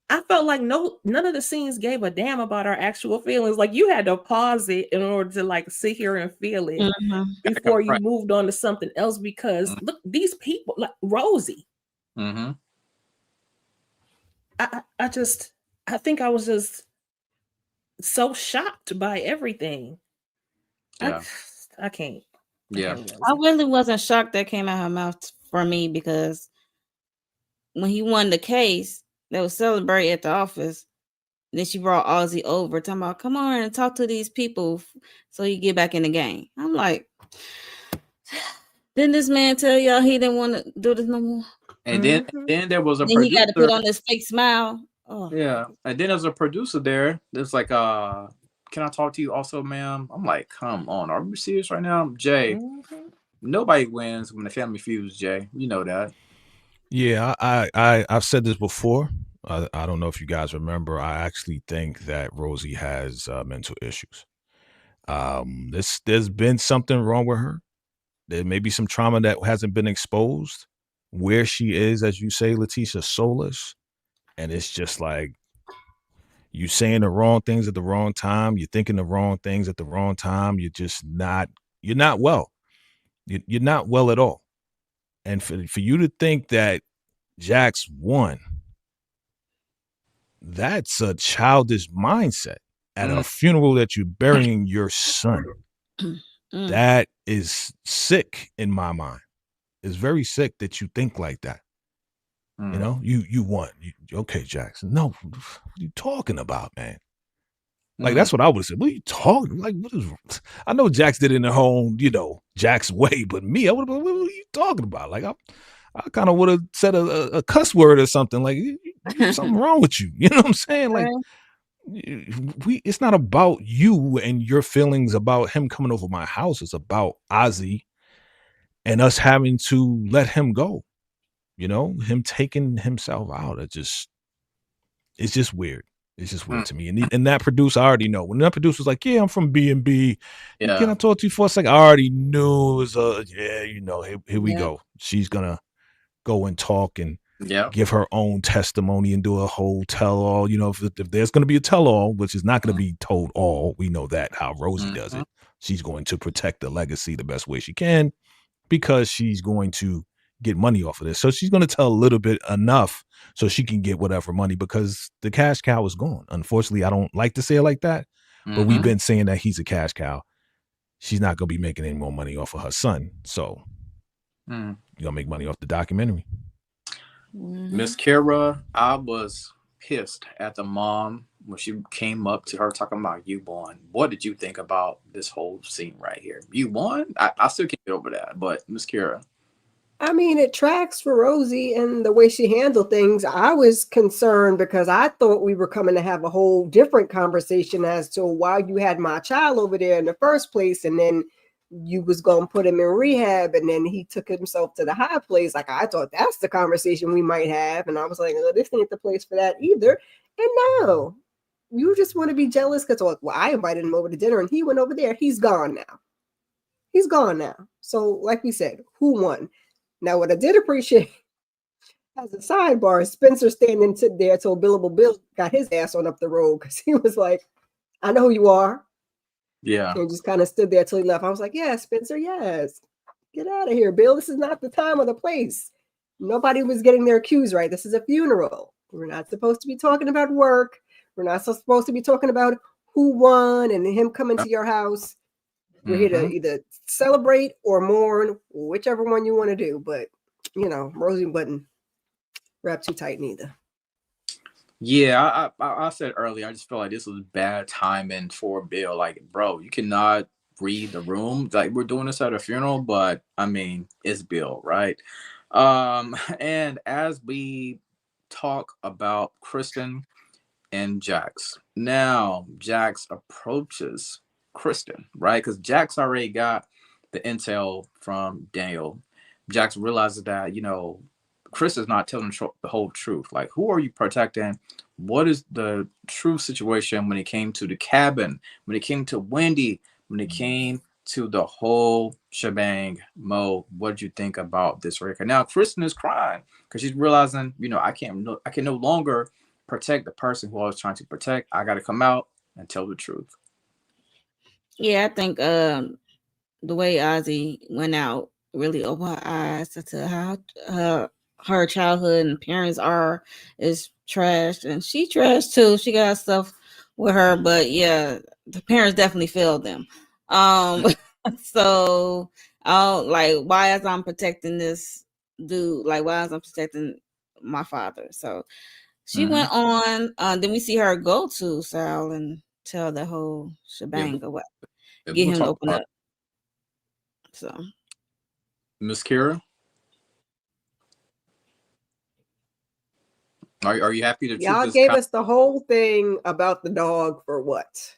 I felt like none of the scenes gave a damn about our actual feelings. Like, you had to pause it in order to like sit here and feel it before you
Right.
moved on to something else. Because look, these people, like Rosie,
Mm-hmm.
I think I was just so shocked by everything.
Yeah.
I can't.
Yeah.
I really wasn't shocked that came out her mouth for me, because when he won the case, they was celebrating at the office. Then she brought Ozzie over, talking about, come on and talk to these people so you get back in the game. I'm like, didn't this man tell y'all he didn't want to do this no more?
And
Mhm.
then there was a
Then he got to put
producer.
on this fake smile. Oh,
Yeah, and then there's a producer there. There's like, can I talk to you also, ma'am? I'm like, come on, are we serious right now, Jay?
Mhm.
Nobody wins when the family feuds, Jay. You know that.
Yeah, I've said this before. I don't know if you guys remember. I actually think that Rosie has mental issues. There's been something wrong with her. There may be some trauma that hasn't been exposed. Where she is, as you say, Letitia, soulless, and it's just like you saying the wrong things at the wrong time. You're thinking the wrong things at the wrong time. You're just not. You're not well. You're not well at all. And for you to think that Jax won, that's a childish mindset at a
Mm,
funeral that you're burying your son.
mm,
That is sick in my mind. It's very sick that you think like that. You
mm,
know, you won. Okay, Jackson. No, what are you talking about, man? Like
mm,
that's what I would have said. What are you talking? Like what is? I know Jax did it in her own, Jax way, but me, I would have. What are you talking about? Like I kind of would have said a cuss word or something. Like something wrong with you. You know what I'm saying? Like
right.
it's not about you and your feelings about him coming over my house. It's about Ozzy and us having to let him go. Him taking himself out. It's just weird. It's just
mm.
weird to me. And that producer, I already know. When that producer's like, "Yeah, I'm from B&B. Can
Yeah.
I talk to you for a second?" I already knew it was yeah, here we
Yeah.
go. She's gonna go and talk and
Yeah.
give her own testimony and do a whole tell-all. If there's going to be a tell-all, which is not going to be told all, we know that how Rosie does
Mm-hmm.
it. She's going to protect the legacy the best way she can because she's going to get money off of this. So she's going to tell a little bit enough so she can get whatever money because the cash cow is gone. Unfortunately, I don't like to say it like that, but we've
Mm-hmm.
been saying that he's a cash cow. She's not going to be making any more money off of her son. So
Mm.
you're going to make money off the documentary.
Miss Kara, I was pissed at the mom when she came up to her talking about you won. What did you think about this whole scene right here? You won? I still can't get over that. But Miss Kara.
I mean, it tracks for Rosie and the way she handled things. I was concerned because I thought we were coming to have a whole different conversation as to why you had my child over there in the first place, and then you was going to put him in rehab, and then he took himself to the high place. Like, I thought that's the conversation we might have, and I was like, oh, this ain't the place for that either. And no, you just want to be jealous because, well, I invited him over to dinner, and he went over there. He's gone now. He's gone now. So, like we said, who won? Now, what I did appreciate as a sidebar is Spencer standing there till Billable Bill got his ass on up the road because he was like, I know who you are.
Yeah.
And just kind of stood there till he left. I was like, yeah, Spencer, yes. Get out of here, Bill. This is not the time or the place. Nobody was getting their cues right. This is a funeral. We're not supposed to be talking about work. We're not supposed to be talking about who won and him coming to your house. We're here to
Mm-hmm.
either celebrate or mourn, whichever one you want to do. But, Rosie wasn't wrapped too tight neither.
Yeah, I said earlier, I just feel like this was bad timing for Bill. Like, bro, you cannot read the room. Like, we're doing this at a funeral, but I mean, it's Bill, right? And as we talk about Kristen and Jax, now Jax approaches Kristen, right? Because Jax already got the intel from Daniel. Jax realizes that, Chris is not telling the whole truth. Like, who are you protecting? What is the true situation when it came to the cabin, when it came to Wendy, when it came to the whole shebang? Mo, what did you think about this record? Now, Kristen is crying because she's realizing, I can no longer protect the person who I was trying to protect. I got to come out and tell the truth.
Yeah, I think the way Ozzy went out really opened her eyes to how her childhood and parents is trashed, and she trashed too. She got stuff with her, but yeah, the parents definitely failed them. So I'll like, why is I'm protecting this dude? Like, why is I'm protecting my father? So She went on. Then we see her go to Sal and tell the whole shebang or what. Get him to open up. So,
Miss Kira, are you happy the truth
Y'all
is
gave us the whole thing about the dog for what?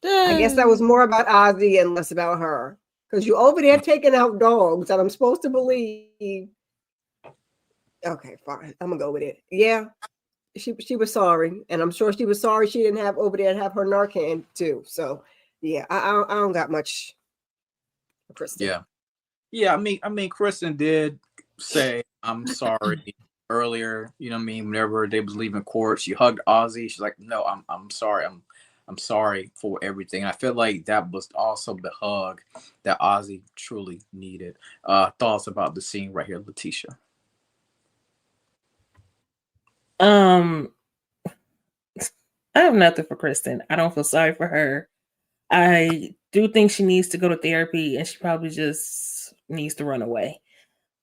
I guess that
uh,
was more about Ozzy and less about her. Because you over there taking out dogs, and I'm supposed to believe. Okay, fine. I'm gonna go with it. Yeah, she was sorry, and I'm sure she was sorry she didn't have over there to have her Narcan too. So yeah, I don't got much for Kristen.
Yeah. I mean, Kristen did say I'm sorry earlier. You know what I mean? Whenever they was leaving court, she hugged Ozzy. She's like, "No, I'm sorry. I'm sorry for everything." And I feel like that was also the hug that Ozzy truly needed. Thoughts about the scene right here, Letitia?
I have nothing for Kristen. I don't feel sorry for her. I do think she needs to go to therapy, and she probably just needs to run away.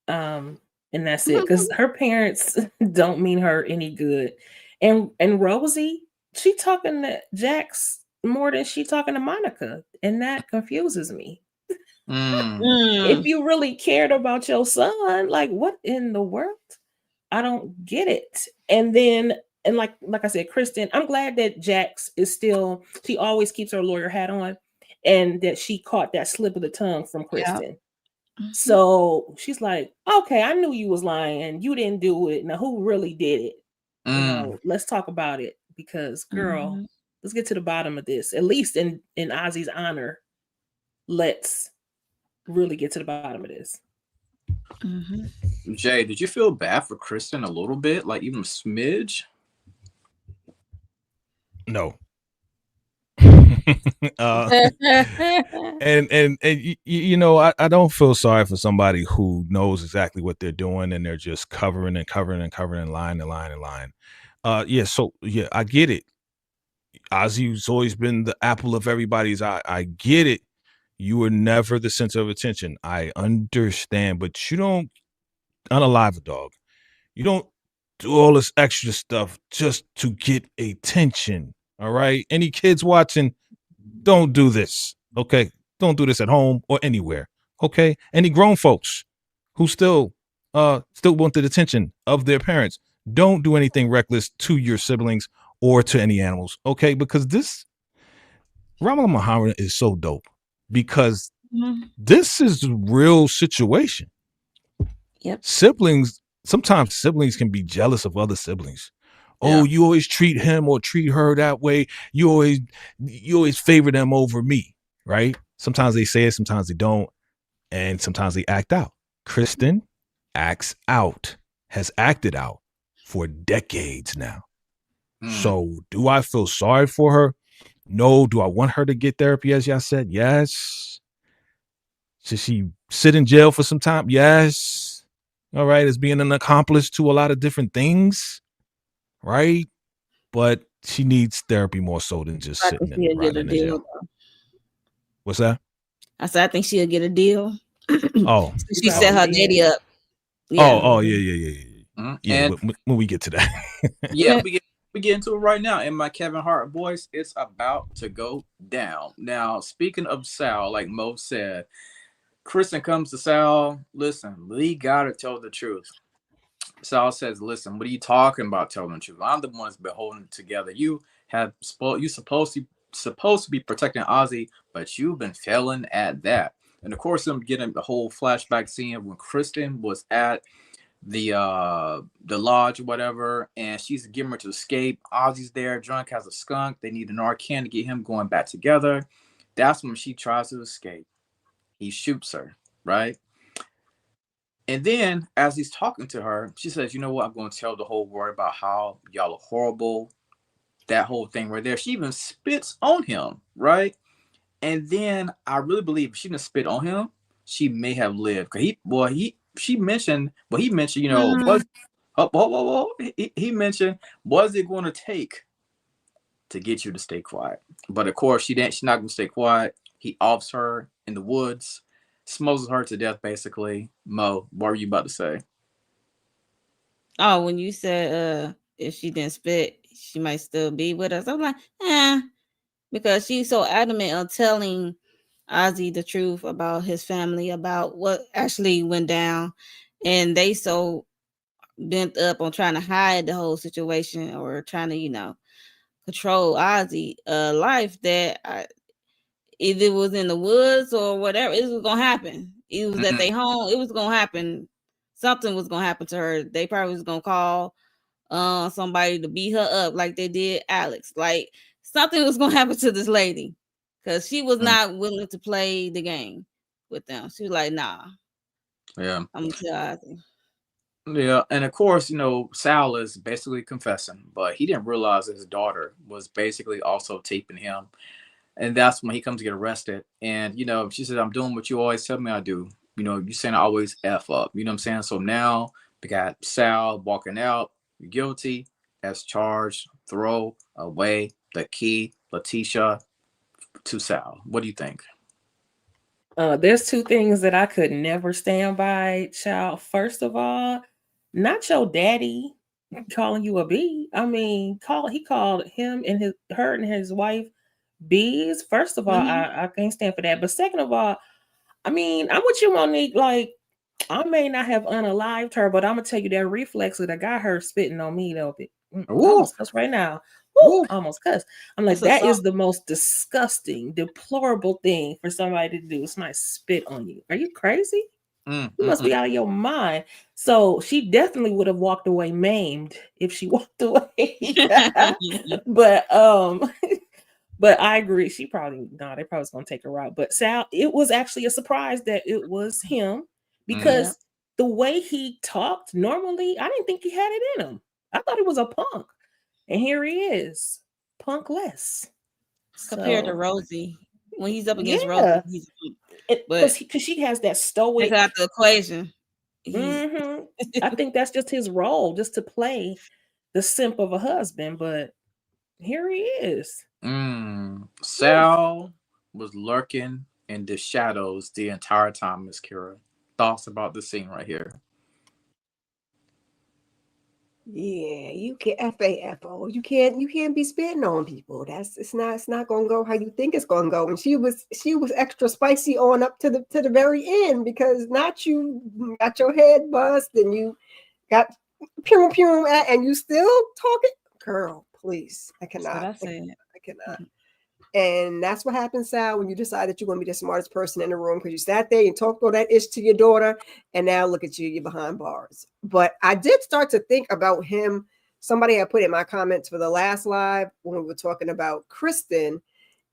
And that's it, because her parents don't mean her any good. And Rosie, she talking to Jax more than she talking to Monica, and that confuses me. If you really cared about your son, like, what in the world? I don't get it. And then, and like I said, Kristen, I'm glad that Jax is still, she always keeps her lawyer hat on, and that she caught that slip of the tongue from Kristen. So she's like, okay, I knew you was lying. You didn't do it. Now who really did it? You know, let's talk about it, because girl, let's get to the bottom of this. At least in Ozzy's honor, let's really get to the bottom of this.
Jay, did you feel bad for Kristen a little bit, like even a smidge?
No. And you know, I don't feel sorry for somebody who knows exactly what they're doing, and they're just covering and covering and covering and lying and lying and lying. So yeah, I get it. Ozzy's always been the apple of everybody's eye. I get it. You were never the center of attention. I understand, but you don't unalive a dog. You don't do all this extra stuff just to get attention. All right. Any kids watching, don't do this. Okay. Don't do this at home or anywhere. Okay. Any grown folks who still want the attention of their parents, don't do anything reckless to your siblings or to any animals. Okay. Because this Ramadan Muhammad is so dope, because this is a real situation.
Yep.
Sometimes siblings can be jealous of other siblings. Oh, you always treat him or treat her that way. You always favor them over me, right? Sometimes they say it, sometimes they don't, and sometimes they act out. Kristen acts out, has acted out for decades now. So do I feel sorry for her? No. Do I want her to get therapy, as y'all said? Yes. Should she sit in jail for some time? Yes. All right, as being an accomplice to a lot of different things, right? But she needs therapy more so than just sitting and rotting in the jail. What's that?
I said, I think she'll get a deal.
Oh,
she set her daddy up.
Yeah. Yeah. And when we get to that,
we get into it right now. In my Kevin Hart voice, it's about to go down. Now, speaking of Sal, like Mo said, Kristen comes to Sal. Listen, we gotta tell the truth. Sal says, "Listen, what are you talking about? Telling the truth? I'm the one that's been holding it together. You supposed to be protecting Ozzy, but you've been failing at that." And of course, I'm getting the whole flashback scene when Kristen was at the lodge or whatever, and she's getting her to escape. Ozzy's there, drunk, has a skunk. They need an Narcan to get him going back together. That's when she tries to escape. He shoots her, right? And then as he's talking to her, she says, "You know what? I'm going to tell the whole world about how y'all are horrible." That whole thing right there. She even spits on him, right? And then I really believe if she didn't spit on him, she may have lived. Cause he mentioned, you know, he mentioned, was it going to take to get you to stay quiet? But of course, she's not going to stay quiet. He offs her in the woods, smokes her to death, basically. Mo, what were you about to say?
Oh, when you said if she didn't spit, she might still be with us. I'm like, eh, because she's so adamant on telling Ozzy the truth about his family, about what actually went down, and they so bent up on trying to hide the whole situation or trying to, control Ozzy life that either it was in the woods or whatever, it was gonna happen. It was at
Mm,
their home. It was gonna happen. Something was gonna happen to her. They probably was gonna call somebody to beat her up like they did Alex. Like something was gonna happen to this lady because she was
mm,
not willing to play the game with them. She was like, "Nah,
yeah.
I'm gonna tell Ozzy."
Yeah, and of course, Sal is basically confessing, but he didn't realize his daughter was basically also taping him. And that's when he comes to get arrested. And, she said, I'm doing what you always tell me I do. You saying I always F up. You know what I'm saying? So now we got Sal walking out, guilty, as charged, throw away the key, Letitia, to Sal. What do you think?
There's two things that I could never stand by, child. First of all, not your daddy calling you a B. I mean, he called him and her and his wife bees. First of all,
Mm-hmm.
I can't stand for that. But second of all, I mean, I'm with you, Monique. Like, I may not have unalived her, but I'm gonna tell you that reflex that got her spitting on me though. I
Woo,
almost cuss right now. Woo,
woo.
almost cuss. I'm like,
That's a
that
song.
is the most disgusting, deplorable thing for somebody to do. Somebody spit on you. Are you crazy?
Mm,
You
mm,
must be out of your mind. So she definitely would have walked away maimed if she walked away. but but I agree. She probably they probably was gonna take her out. But Sal, it was actually a surprise that it was him
mm,
Yeah.
because the way he talked normally, I didn't think he had it in him. I thought he was a punk. And here he is, punkless.
Compared to
So
Rosie, when he's up against
yeah.
Rosie, he's but
Because she has that
take out
stoic.
the equation. He's
hmm I think that's just his role, just to play the simp of a husband. But here he is.
mm.
Whew.
Sal was lurking in the shadows the entire time, Miss Kira. Thoughts about the scene right here?
Yeah, you can't FAFO. You can't be spitting on people. It's not gonna go how you think it's gonna go. And she was extra spicy on up to the very end because not you got your head bust and you got pew pew and you still talking. Girl, please. I
that's what
cannot.
I said.
I cannot. And that's what happens, Sal, when you decide that you're going to be the smartest person in the room because you sat there and talked all that ish to your daughter, and now look at you, you're behind bars. But I did start to think about him. Somebody had put in my comments for the last live when we were talking about Kristen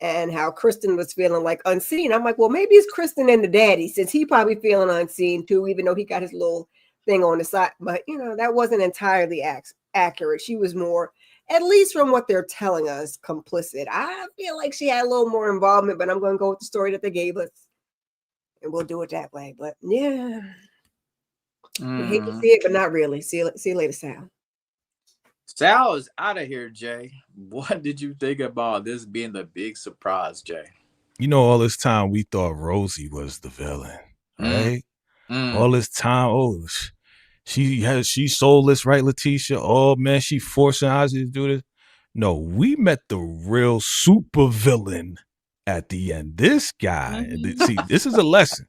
and how Kristen was feeling like unseen. I'm like, well, maybe it's Kristen and the daddy, since he probably feeling unseen too, even though he got his little thing on the side. But that wasn't entirely accurate. She was more, at least from what they're telling us, complicit. I feel like she had a little more involvement, but I'm going to go with the story that they gave us, and we'll do it that way. But yeah, I hate to see
Mm.
it, but not really. See you later, Sal.
Sal is out of here, Jay. What did you think about this being the big surprise, Jay?
All this time we thought Rosie was the villain,
Mm,
right?
mm,
All this time, she's soulless, right, Letitia? Oh man, she forcing Ozzy to do this. No, we met the real super villain at the end. This guy,
Mm-hmm.
see, this is a lesson.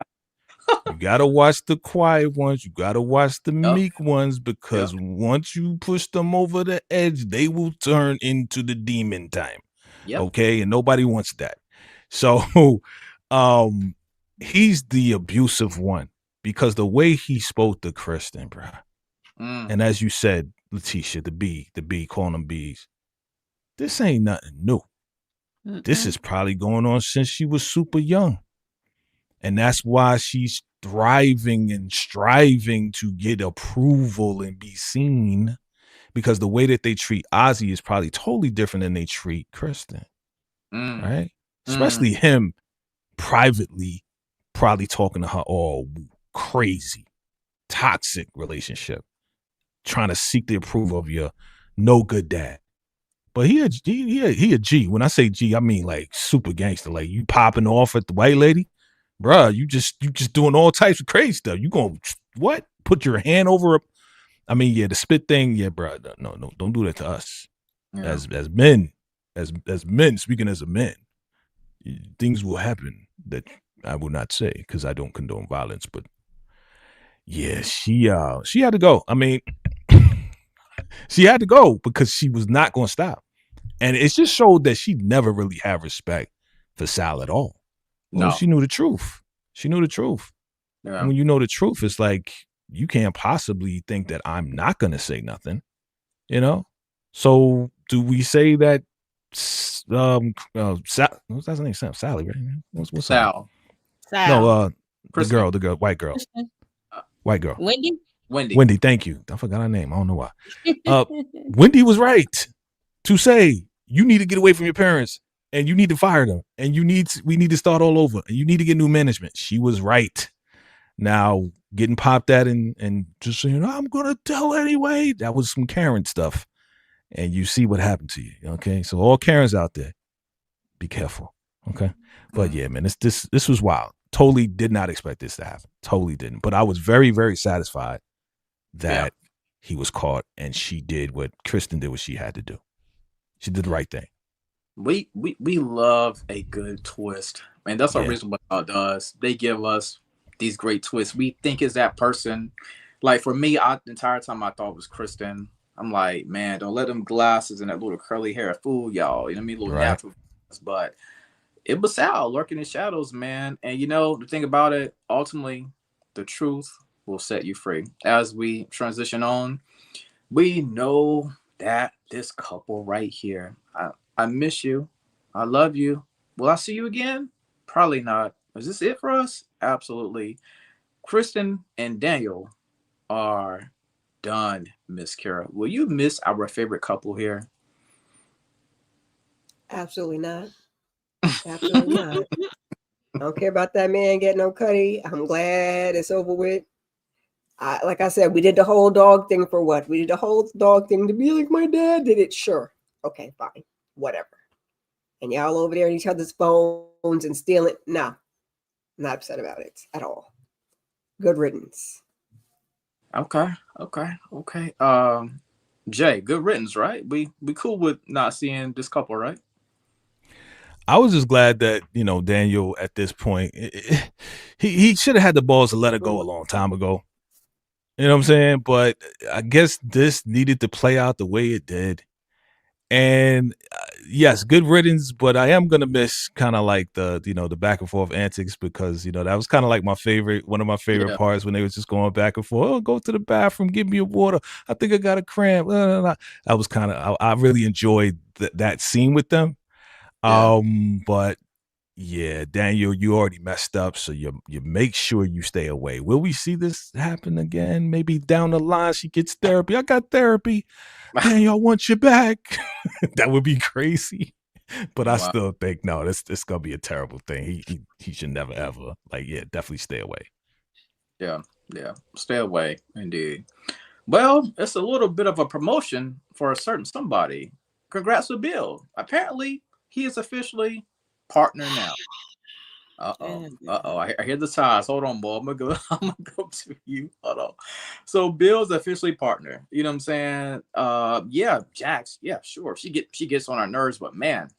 You gotta watch the quiet ones. You gotta watch the
yep,
meek ones
yep,
because once you push them over the edge, they will turn into the demon time.
yep.
Okay, and nobody wants that. So, um, he's the abusive one because the way he spoke to Kristen, bro.
Mm,
And as you said, Letitia, the bee, calling them bees. This ain't nothing new. This
Mm-mm.
is probably going on since she was super young. And that's why she's thriving and striving to get approval and be seen because the way that they treat Ozzy is probably totally different than they treat Kristen,
mm,
right?
mm,
Especially him privately, probably talking to her all crazy, toxic relationship, trying to seek the approval of your no good dad. But he a G. When I say G, I mean like super gangster. Like you popping off at the white lady, bruh. You just doing all types of crazy stuff. You gonna what? Put your hand over I mean, yeah, the spit thing, yeah, bro. No, don't do that to us
Yeah.
as men, as men. Speaking as a man, things will happen that I will not say because I don't condone violence. But yeah, she had to go. I mean, she had to go because she was not going to stop, and it just showed that she never really had respect for Sal at all. Well,
No.
she knew the truth. She knew the truth.
Yeah.
And when you know the truth, it's like you can't possibly think that I'm not going to say nothing. You know. So do we say that? What's that name? Sally, right? What's her name?
Sal.
No,
Sal.
Kristen.
the girl,
Christian.
white girl,
Wendy.
Wendy.
Wendy. Thank you. I forgot her name. I don't know why. Wendy was right to say you need to get away from your parents and you need to fire them and we need to start all over and you need to get new management. She was right. Now getting popped at and just saying I'm gonna tell anyway. That was some Karen stuff, and you see what happened to you. Okay, so all Karens out there, be careful. Okay, but yeah, man, this was wild. Totally did not expect this to happen. Totally didn't. But I was very very satisfied that he was caught and she did what Kristen did what she had to do. She did the right thing.
We love a good twist, and that's our
Yeah.
reason what God does. They give us these great twists. We think is that person. Like for me, the entire time I thought it was Kristen. I'm like, man, don't let them glasses and that little curly hair fool y'all. You know what I mean? Little
Right.
natural. But it was Sal lurking in the shadows, man. And you know the thing about it, ultimately, the truth will set you free. As we transition on, we know that this couple right here, I miss you. I love you. Will I see you again? Probably not. Is this it for us? Absolutely. Kristen and Daniel are done, Miss Kara. Will you miss our favorite couple here?
Absolutely not. Absolutely not. I don't care about that man getting no cutty. I'm glad it's over with. Like I said, we did the whole dog thing for what? We did the whole dog thing to be like my dad did it. Sure. Okay, fine. Whatever. And y'all over there on each other's phones and stealing. No, not upset about it at all. Good riddance.
Okay, okay. Jay, good riddance, right? We cool with not seeing this couple, right?
I was just glad that Daniel at this point he should have had the balls to let it go a long time ago. You know what I'm saying? But I guess this needed to play out the way it did. And yes, good riddance. But I am gonna miss kind of like the back and forth antics because that was kind of like one of my favorite
Yeah,
parts when they was just going back and forth. Oh, go to the bathroom, give me a water. I think I got a cramp. Blah, blah, blah. That was kind of I really enjoyed that scene with them.
yeah.
But yeah, Daniel, you already messed up, so you make sure you stay away. Will we see this happen again? Maybe down the line she gets therapy. I got therapy. Daniel, I want you back. That would be crazy. But I
Wow.
still think no, this gonna be a terrible thing. He should never ever definitely stay away.
Yeah, yeah. Stay away, indeed. Well, it's a little bit of a promotion for a certain somebody. Congrats to Bill. Apparently, he is officially partner now. Uh oh. Uh oh. I hear the sighs. Hold on, boy. I'm gonna go. I'm gonna go to you. Hold on. So Bill's officially partner. You know what I'm saying? Yeah, Jax. Yeah, sure. She gets on our nerves, but man,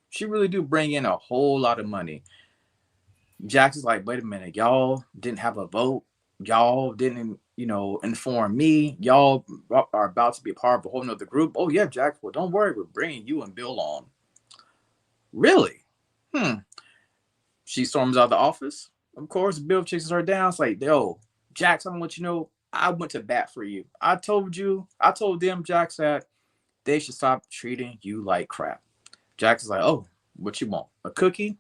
she really do bring in a whole lot of money. Jax is like, wait a minute, y'all didn't have a vote. Y'all didn't, inform me. Y'all are about to be a part of a whole nother group. Oh yeah, Jax. Well, don't worry, we're bringing you and Bill on. Really? Hmm. She storms out of the office. Of course, Bill chases her down. It's like, yo, Jax, I want you to know I went to bat for you. I told them, Jax, that they should stop treating you like crap. Jax is like, oh, what you want? A cookie?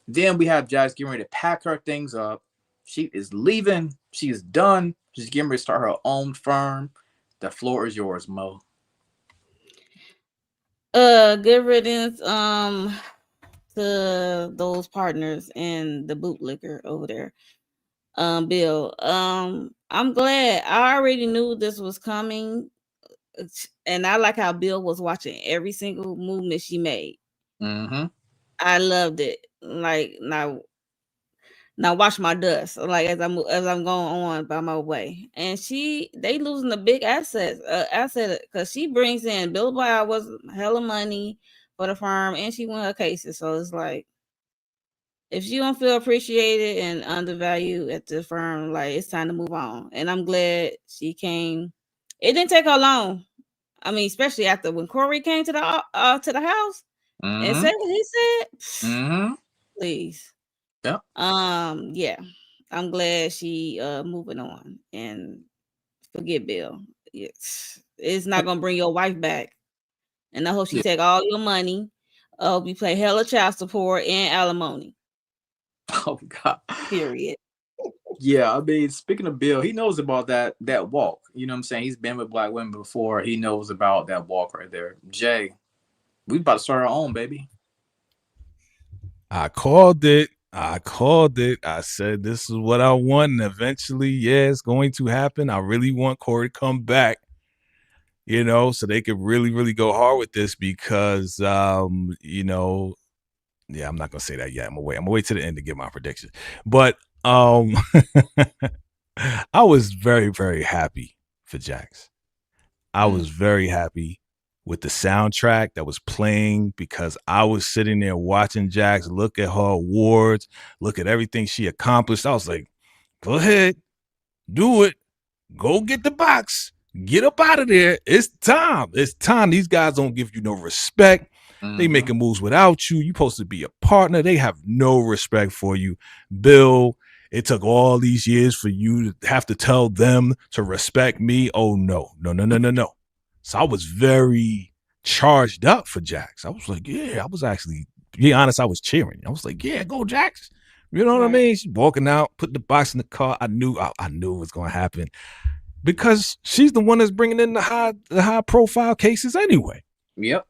Then we have Jax getting ready to pack her things up. She is leaving. She is done. She's getting ready to start her own firm. The floor is yours, Mo.
Good riddance. To those partners and the bootlicker over there. Bill. I'm glad. I already knew this was coming, and I like how Bill was watching every single movement she made.
Mm-hmm.
I loved it. Like now, Now watch my dust. Like as I'm going on by my way, and they losing a big asset because she brings in billable hours, hella money for the firm, and she won her cases. So it's like if she don't feel appreciated and undervalued at the firm, like it's time to move on. And I'm glad she came. It didn't take her long. I mean, especially after when Corey came to the house and
Mm-hmm.
said what he said.
Mm-hmm.
Please.
Yep.
Yeah. I'm glad she moving on and forget Bill. It's not gonna bring your wife back. And I hope she
Yeah.
take all your money. I hope you pay hella child support and alimony.
Oh God.
Period.
Yeah, I mean, speaking of Bill, he knows about that walk. You know what I'm saying? He's been with black women before. He knows about that walk right there. Jay, we about to start our own, baby.
I called it. I called it. I said this is what I want, and eventually, yeah, it's going to happen. I really want Corey to come back, so they could really, really go hard with this because, yeah, I'm not gonna say that yet. I'm gonna wait to the end to give my prediction. But I was very, very happy for Jax. I was very happy with the soundtrack that was playing because I was sitting there watching Jax look at her awards, look at everything she accomplished. I was like, go ahead, do it. Go get the box. Get up out of there. It's time. It's time. These guys don't give you no respect. They
Mm-hmm.
making moves without you. You're supposed to be a partner. They have no respect for you. Bill, it took all these years for you to have to tell them to respect me. Oh, no. No, no, no, no, no. So I was very charged up for Jax. I was like, yeah, I was actually, to be honest, I was cheering. I was like, yeah, go Jax. You know what I mean? She's walking out, put the box in the car. I knew it was going to happen because she's the one that's bringing in the high profile cases anyway.
Yep.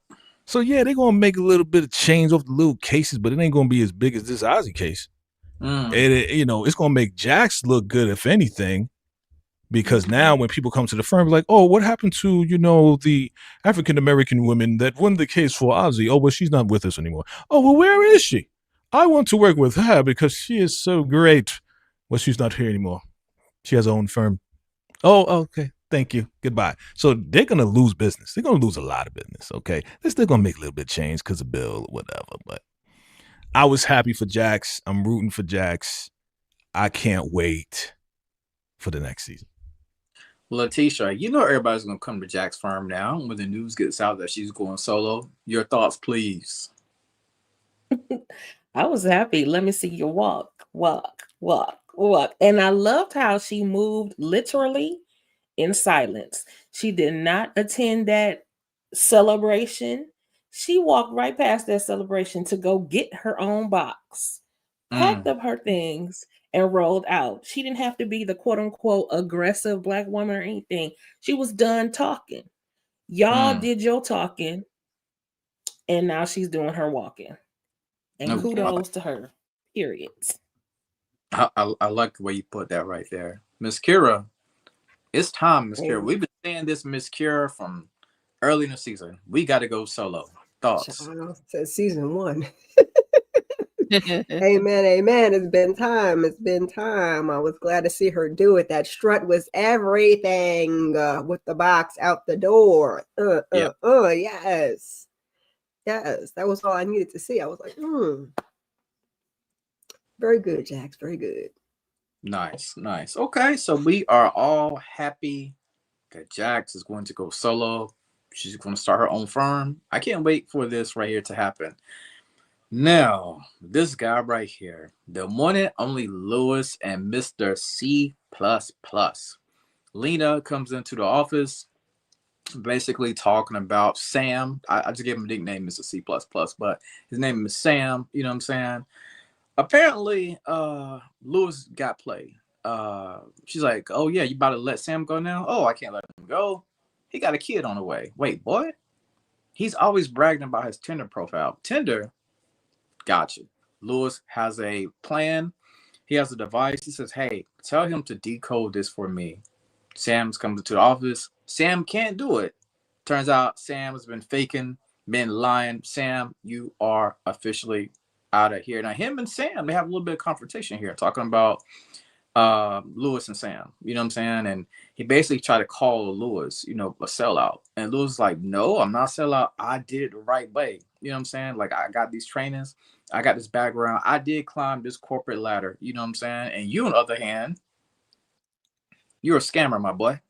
So yeah, they're gonna make a little bit of change off the little cases, but it ain't gonna be as big as this Ozzie case.
Mm.
It's gonna make Jax look good if anything, because now when people come to the firm, like, oh, what happened to the African American woman that won the case for Ozzie? Oh, well, she's not with us anymore. Oh, well, where is she? I want to work with her because she is so great. Well, she's not here anymore. She has her own firm. Oh, okay. Thank you. Goodbye. So they're gonna lose business. They're gonna lose a lot of business. Okay, they're still gonna make a little bit of change because of Bill, whatever. But I was happy for Jax. I'm rooting for Jax. I can't wait for the next season.
Letitia, everybody's gonna come to Jack's firm now when the news gets out that she's going solo. Your thoughts, please.
I was happy. Let me see you walk, walk, walk, walk. And I loved how she moved literally in silence. She did not attend that celebration. She walked right past that celebration to go get her own box, packed
Mm.
up her things, and rolled out. She didn't have to be the quote unquote aggressive black woman or anything. She was done talking. Y'all
Mm.
did your talking, and now she's doing her walking. And
Oh, God.
kudos to her. Period.
I like the way you put that right there. Miss Kira, it's time, Miss Kira.
Hey,
We've been saying this, Miss Kira, from early in the season. We got to go solo. Thoughts?
child, says season 1. Amen, amen. It's been time. It's been time. I was glad to see her do it. That strut was everything with the box out the door.
Yeah.
Yes. Yes. That was all I needed to see. I was like, very good, Jax. Very good.
Nice, nice. Okay, so we are all happy that Jax is going to go solo. She's going to start her own firm. I can't wait for this right here to happen. Now, this guy right here, the one and only Lewis and Mr. C++. Lena comes into the office basically talking about Sam. I just gave him a nickname, Mr. C++, but his name is Sam. You know what I'm saying? Apparently, Lewis got played. She's like, oh, yeah, you about to let Sam go now? Oh, I can't let him go. He got a kid on the way. Wait, what? He's always bragging about his Tinder profile. Tinder? Gotcha. Lewis has a plan. He has a device. He says, hey, tell him to decode this for me. Sam's comes to the office. Sam can't do it. Turns out Sam has been faking, been lying. Sam, you are officially out of here. Now him and Sam, they have a little bit of confrontation here, talking about Lewis and Sam. You know what I'm saying? And he basically tried to call Lewis, you know, a sellout. And Lewis is like, no, I'm not a sellout. I did it the right way. You know what I'm saying? Like I got these trainings, I got this background. I did climb this corporate ladder. You know what I'm saying? And you, on the other hand, you're a scammer, my boy.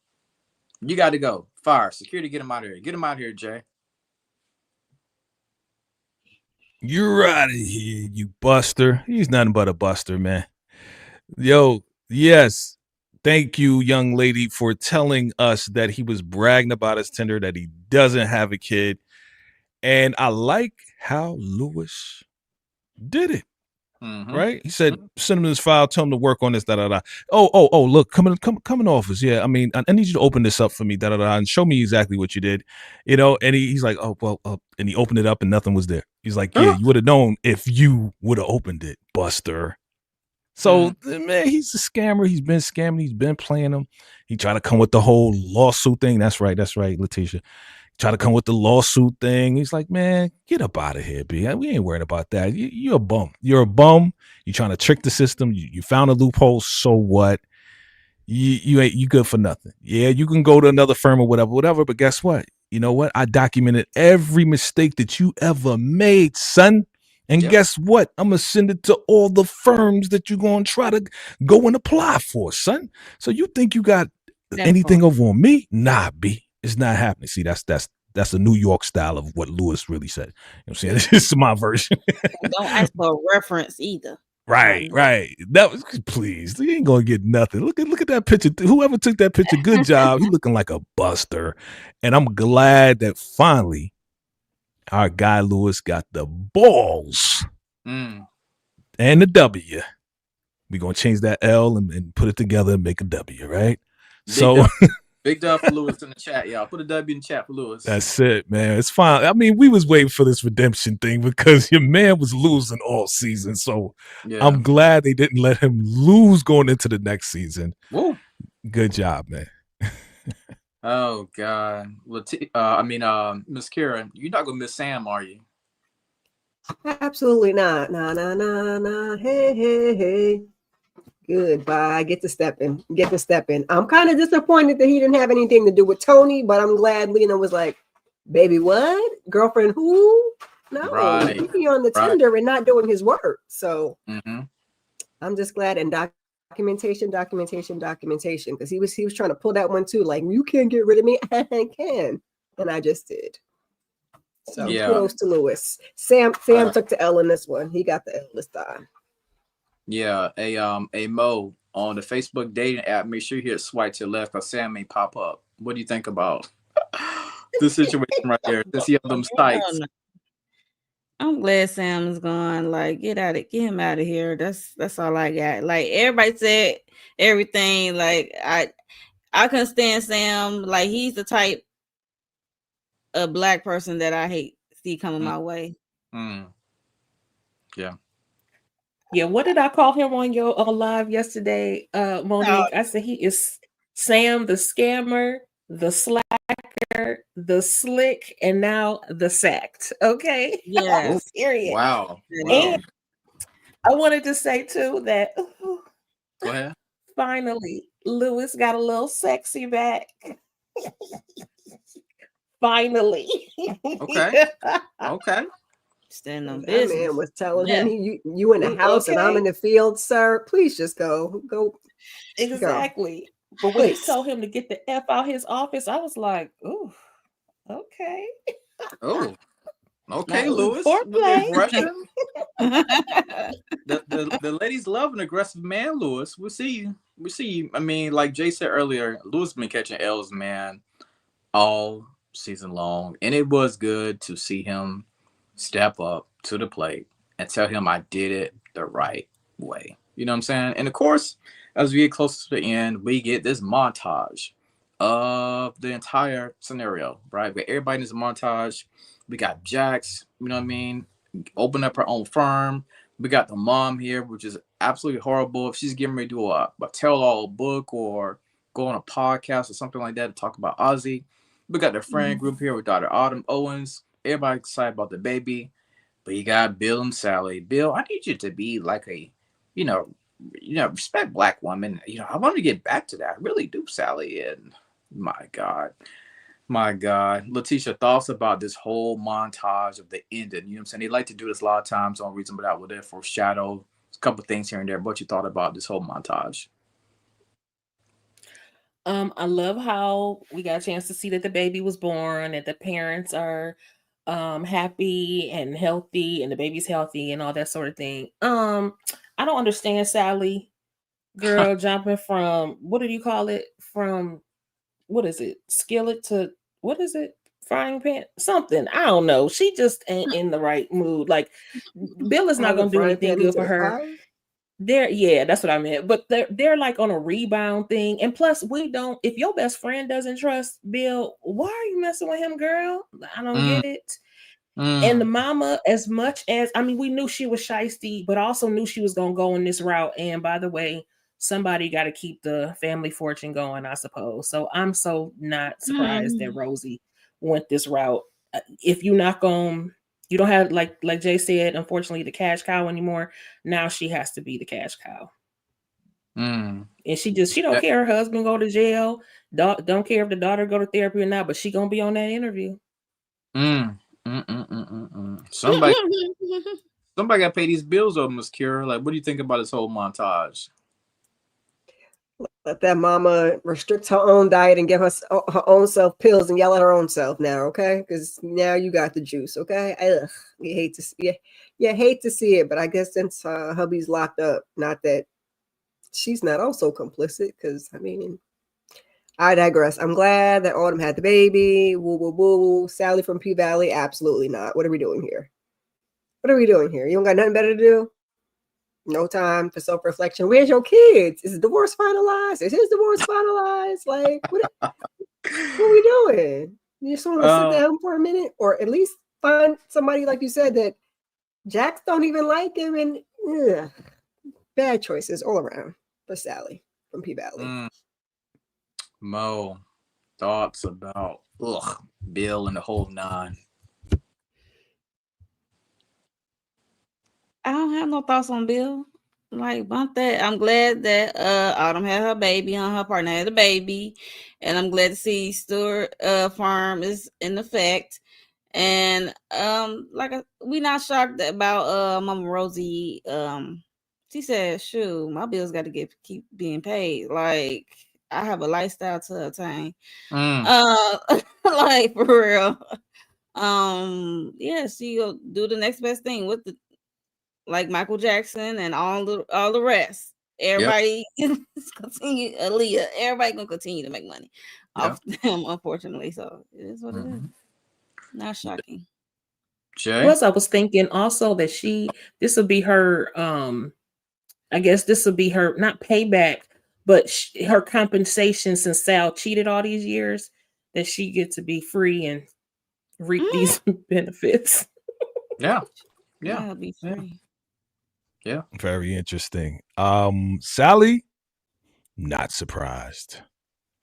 You got to go. Fire. Security, get him out of here. Get him out of here, Jay.
You're out of here, you buster. He's nothing but a buster, man. Yo, yes. Thank you, young lady, for telling us that he was bragging about his Tinder, that he doesn't have a kid. And I like how Lewis did it. Right? He said, send him this file, tell him to work on this, da da da. Oh, look, come in office. Yeah, I mean, I need you to open this up for me, da da da, and show me exactly what you did. You know, and he's like, oh, well, and he opened it up and nothing was there. He's like, yeah, you would have known if you would have opened it, Buster. So, man, he's a scammer. He's been scamming. He's been playing them. He tried to come with the whole lawsuit thing. That's right, Letitia. Try to come with the lawsuit thing. He's like, man, get up out of here, B. We ain't worried about that. You're a bum. You're a bum. You're trying to trick the system. You found a loophole. So what? You good for nothing. Yeah, you can go to another firm or whatever. But guess what? You know what? I documented every mistake that you ever made, son. And guess what? I'm going to send it to all the firms that you're going to try to go and apply for, son. So you think you got anything over on me? Nah, B. It's not happening. See, that's the New York style of what Lewis really said. You know what I'm saying? This is my version.
Don't ask for a reference either.
Right. That was, please. You ain't gonna get nothing. Look at that picture. Whoever took that picture, good job. He looking like a buster. And I'm glad that finally our guy Lewis got the balls and the W. We're gonna change that L and put it together and make a W, right?
Big dub for Lewis in the chat, y'all. Put a W in the chat for Lewis.
That's it, man. It's fine. I mean, we was waiting for this redemption thing because your man was losing all season. So I'm glad they didn't let him lose going into the next season.
Woo.
Good job, man.
Oh God. Miss Kira, you're not gonna miss Sam, are you?
Absolutely not. Nah. Hey. Goodbye. Get to step in. I'm kind of disappointed that he didn't have anything to do with Tony, but I'm glad Lena was like, baby, what? Girlfriend who? No, he be on the Tinder and not doing his work. So I'm just glad. And documentation, because he was trying to pull that one too. Like, you can't get rid of me. I can. And I just did. So kudos to Lewis. Sam took the L in this one. He got the L this time.
Yeah, a Mo on the Facebook dating app. Make sure you hit swipe to the left because Sam may pop up. What do you think about this situation right there? To see them sites.
I'm glad Sam's gone. Like, get him out of here. That's all I got. Like, everybody said everything. Like, I couldn't stand Sam. Like, he's the type of black person that I hate see coming my way.
Yeah.
Yeah, what did I call him on your live yesterday, Monique? I said he is Sam the scammer, the slacker, the slick, and now the sacked. Okay?
Yeah.
Period.
Wow.
And I wanted to say too that
go ahead.
Finally, Lewis got a little sexy back. Finally.
Okay.
Stand on business.
That man was telling him, you in the house and I'm in the field, sir. Please just go.
Exactly. Go. But when he told him to get the F out his office, I was like, ooh, okay.
Oh, okay, Lewis. The ladies love an aggressive man, Lewis. We see you. I mean, like Jay said earlier, Lewis been catching L's, man, all season long. And it was good to see him step up to the plate and tell him I did it the right way. You know what I'm saying? And of course, as we get closer to the end, we get this montage of the entire scenario, right? Where everybody in this montage. We got Jax, you know what I mean? Open up her own firm. We got the mom here, which is absolutely horrible. If she's getting ready to do a tell-all book or go on a podcast or something like that to talk about Ozzie. We got the friend group here with Dr. Autumn Owens. Everybody excited about the baby. But you got Bill and Sally. Bill, I need you to be like a, you know, respect black women. I want to get back to that. I really do, Sally. And my God. My God. Letitia, thoughts about this whole montage of the ending. You know what I'm saying? They like to do this a lot of times on Reason Without with it, foreshadow a couple things here and there. What you thought about this whole montage?
I love how we got a chance to see that the baby was born, that the parents are happy and healthy, and the baby's healthy and all that sort of thing. I don't understand Sally, girl, jumping from, what do you call it? From, what is it? Skillet to, what is it? Frying pan? Something. I don't know. She just ain't in the right mood. Like, Bill is
How
not
the
gonna do
frying
anything
pan
good
into
for
the
her.
fire?
Yeah, that's what I meant. But they're like on a rebound thing. And plus, we don't, if your best friend doesn't trust Bill, why are you messing with him, girl? I don't
Mm,
get it. And the
mm,
mama, as much as, I mean, we knew she was shisty, but also knew she was gonna go in this route. And by the way, somebody got to keep the family fortune going, I suppose. So I'm so not surprised that
Mhm.
Rosie went this route. If you not going, you don't have, like Jay said, unfortunately, the cash cow anymore. Now she has to be the cash cow.
mm.
And she don't
Yeah.
care her husband go to jail, don't care if the daughter go to therapy or not, but she gonna be on that interview.
Mm, somebody got to pay these bills over, Miss Cure. Like, what do you think about this whole montage?
Let that mama restrict her own diet and give her own self pills and yell at her own self now, okay? Because now you got the juice, okay? Ugh, you hate to see it, but I guess since hubby's locked up, not that she's not also complicit. Because I mean, I digress. I'm glad that Autumn had the baby. Woo woo woo. Sally from P Valley, absolutely not. What are we doing here? What are we doing here? You don't got nothing better to do? No time for self reflection. Where's your kids? Is the divorce finalized? Is his divorce finalized? Like, what are we doing? You just want to sit
Um,
down for a minute, or at least find somebody like you said that Jax don't even like him, and ugh, bad choices all around for Sally from P Valley.
mm, Mo, thoughts about Bill and the whole nine.
I don't have no thoughts on Bill. Like bump that. I'm glad that Autumn had her baby on her partner had a baby. And I'm glad to see Stewart farm is in effect. And we not shocked about Mama Rosie. She said, shoot, my bills gotta keep being paid. Like I have a lifestyle to attain.
Mm,
Uh like for real. Yeah, she go do the next best thing with the like Michael Jackson and all the rest.
yep,
Everybody continue Aaliyah. Everybody gonna continue to make money
yep.
off them, unfortunately. So it is what it is.
Hmm.
Not shocking.
Jay?
Plus, I was thinking also that this will be her, I guess this will be her, not payback, but her compensation since Sal cheated all these years, that she get to be free and reap
Mm,
these benefits.
Yeah, yeah,
yeah, be
yeah,
free.
yeah.
Very interesting. Sally, not surprised.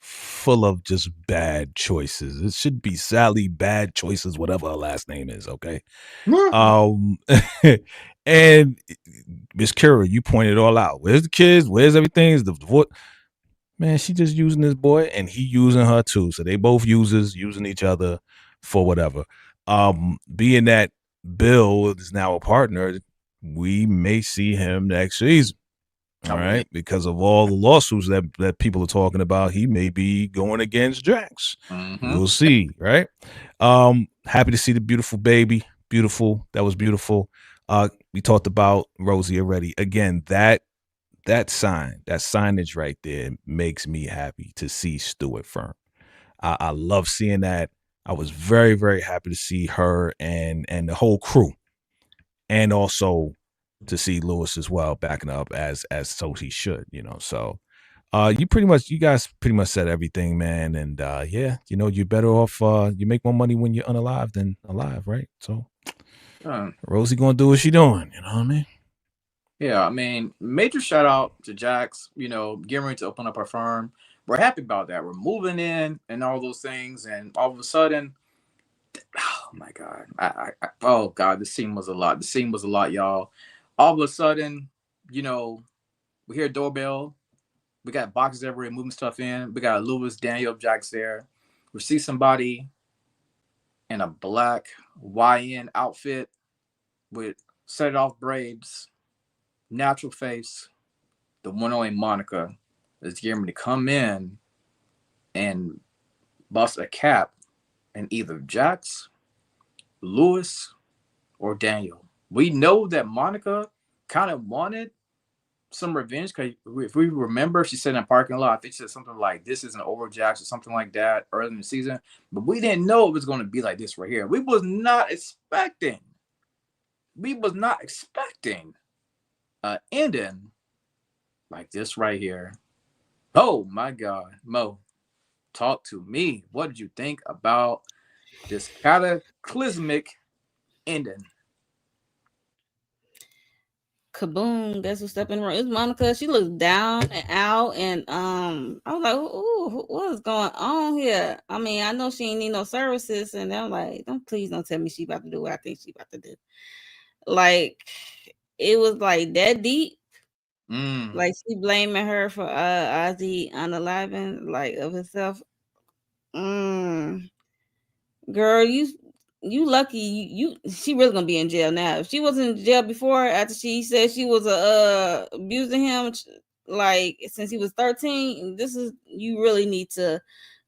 Full of just bad choices. It should be Sally Bad Choices, whatever her last name is, okay? Um and Miss Kira, you pointed it all out. Where's the kids? Where's everything? Is the what? Man, she just using this boy and he using her too. So they both users using each other for whatever. Being that Bill is now a partner, we may see him next season. All
Oh, well, yeah.
right, because of all the lawsuits that people are talking about, he may be going against Drax.
Mm-hmm.
We'll see, right? Happy to see the beautiful baby. Beautiful. That was beautiful. We talked about Rosie already. Again, that signage right there makes me happy to see Stuart Firm. I love seeing that. I was very, very happy to see her and the whole crew, and also to see Lewis as well backing up as so he should, So you guys pretty much said everything, man. And yeah, you're better off you make more money when you're unalive than alive, right? So Rosie gonna do what she doing, you know what I mean?
Yeah, I mean, major shout out to Jax, getting ready to open up our firm. We're happy about that. We're moving in and all those things. And all of a sudden, Oh my god. Oh god, the scene was a lot. The scene was a lot, y'all. All of a sudden, you know, we hear a doorbell. We got boxes everywhere, moving stuff in. We got Lewis, Daniel, Jax there. We see somebody in a black YN outfit with set it off braids, natural face. The one only Monica is getting to come in and bust a cap in either Jax, Lewis, or Daniel. We know that Monica kind of wanted some revenge because if we remember, she said in the parking lot, I think she said something like, "This isn't over, Jax," or something like that early in the season. But we didn't know it was going to be like this right here. We was not expecting. We was not expecting an ending like this right here. Oh my God, Mo, talk to me. What did you think about this cataclysmic ending?
Kaboom! That's what stepping wrong. It's Monica. She looks down and out, and I was like, "Ooh, what is going on here?" I mean, I know she ain't need no services, and I'm like, "Don't please don't tell me she about to do what I think she about to do." Like, it was like that deep.
Mm.
Like she blaming her for Ozzie unaliving like of himself. Mm. Girl, you lucky you she really gonna be in jail now. If she wasn't in jail before, after she said she was abusing him like since he was 13, this is you really need to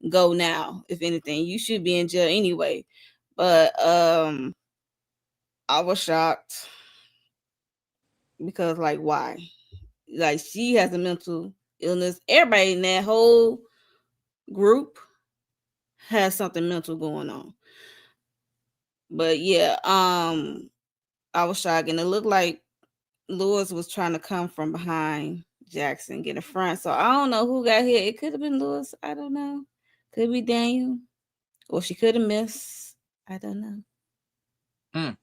go now. If anything, you should be in jail anyway. But I was shocked because like why? Like she has a mental illness. Everybody in that whole group has something mental going on. But yeah, I was shocked, and it looked like Lewis was trying to come from behind Jackson, get in front. So I don't know who got hit. It could have been Lewis. I don't know. Could be Daniel, or she could have missed. I don't know.
Mm.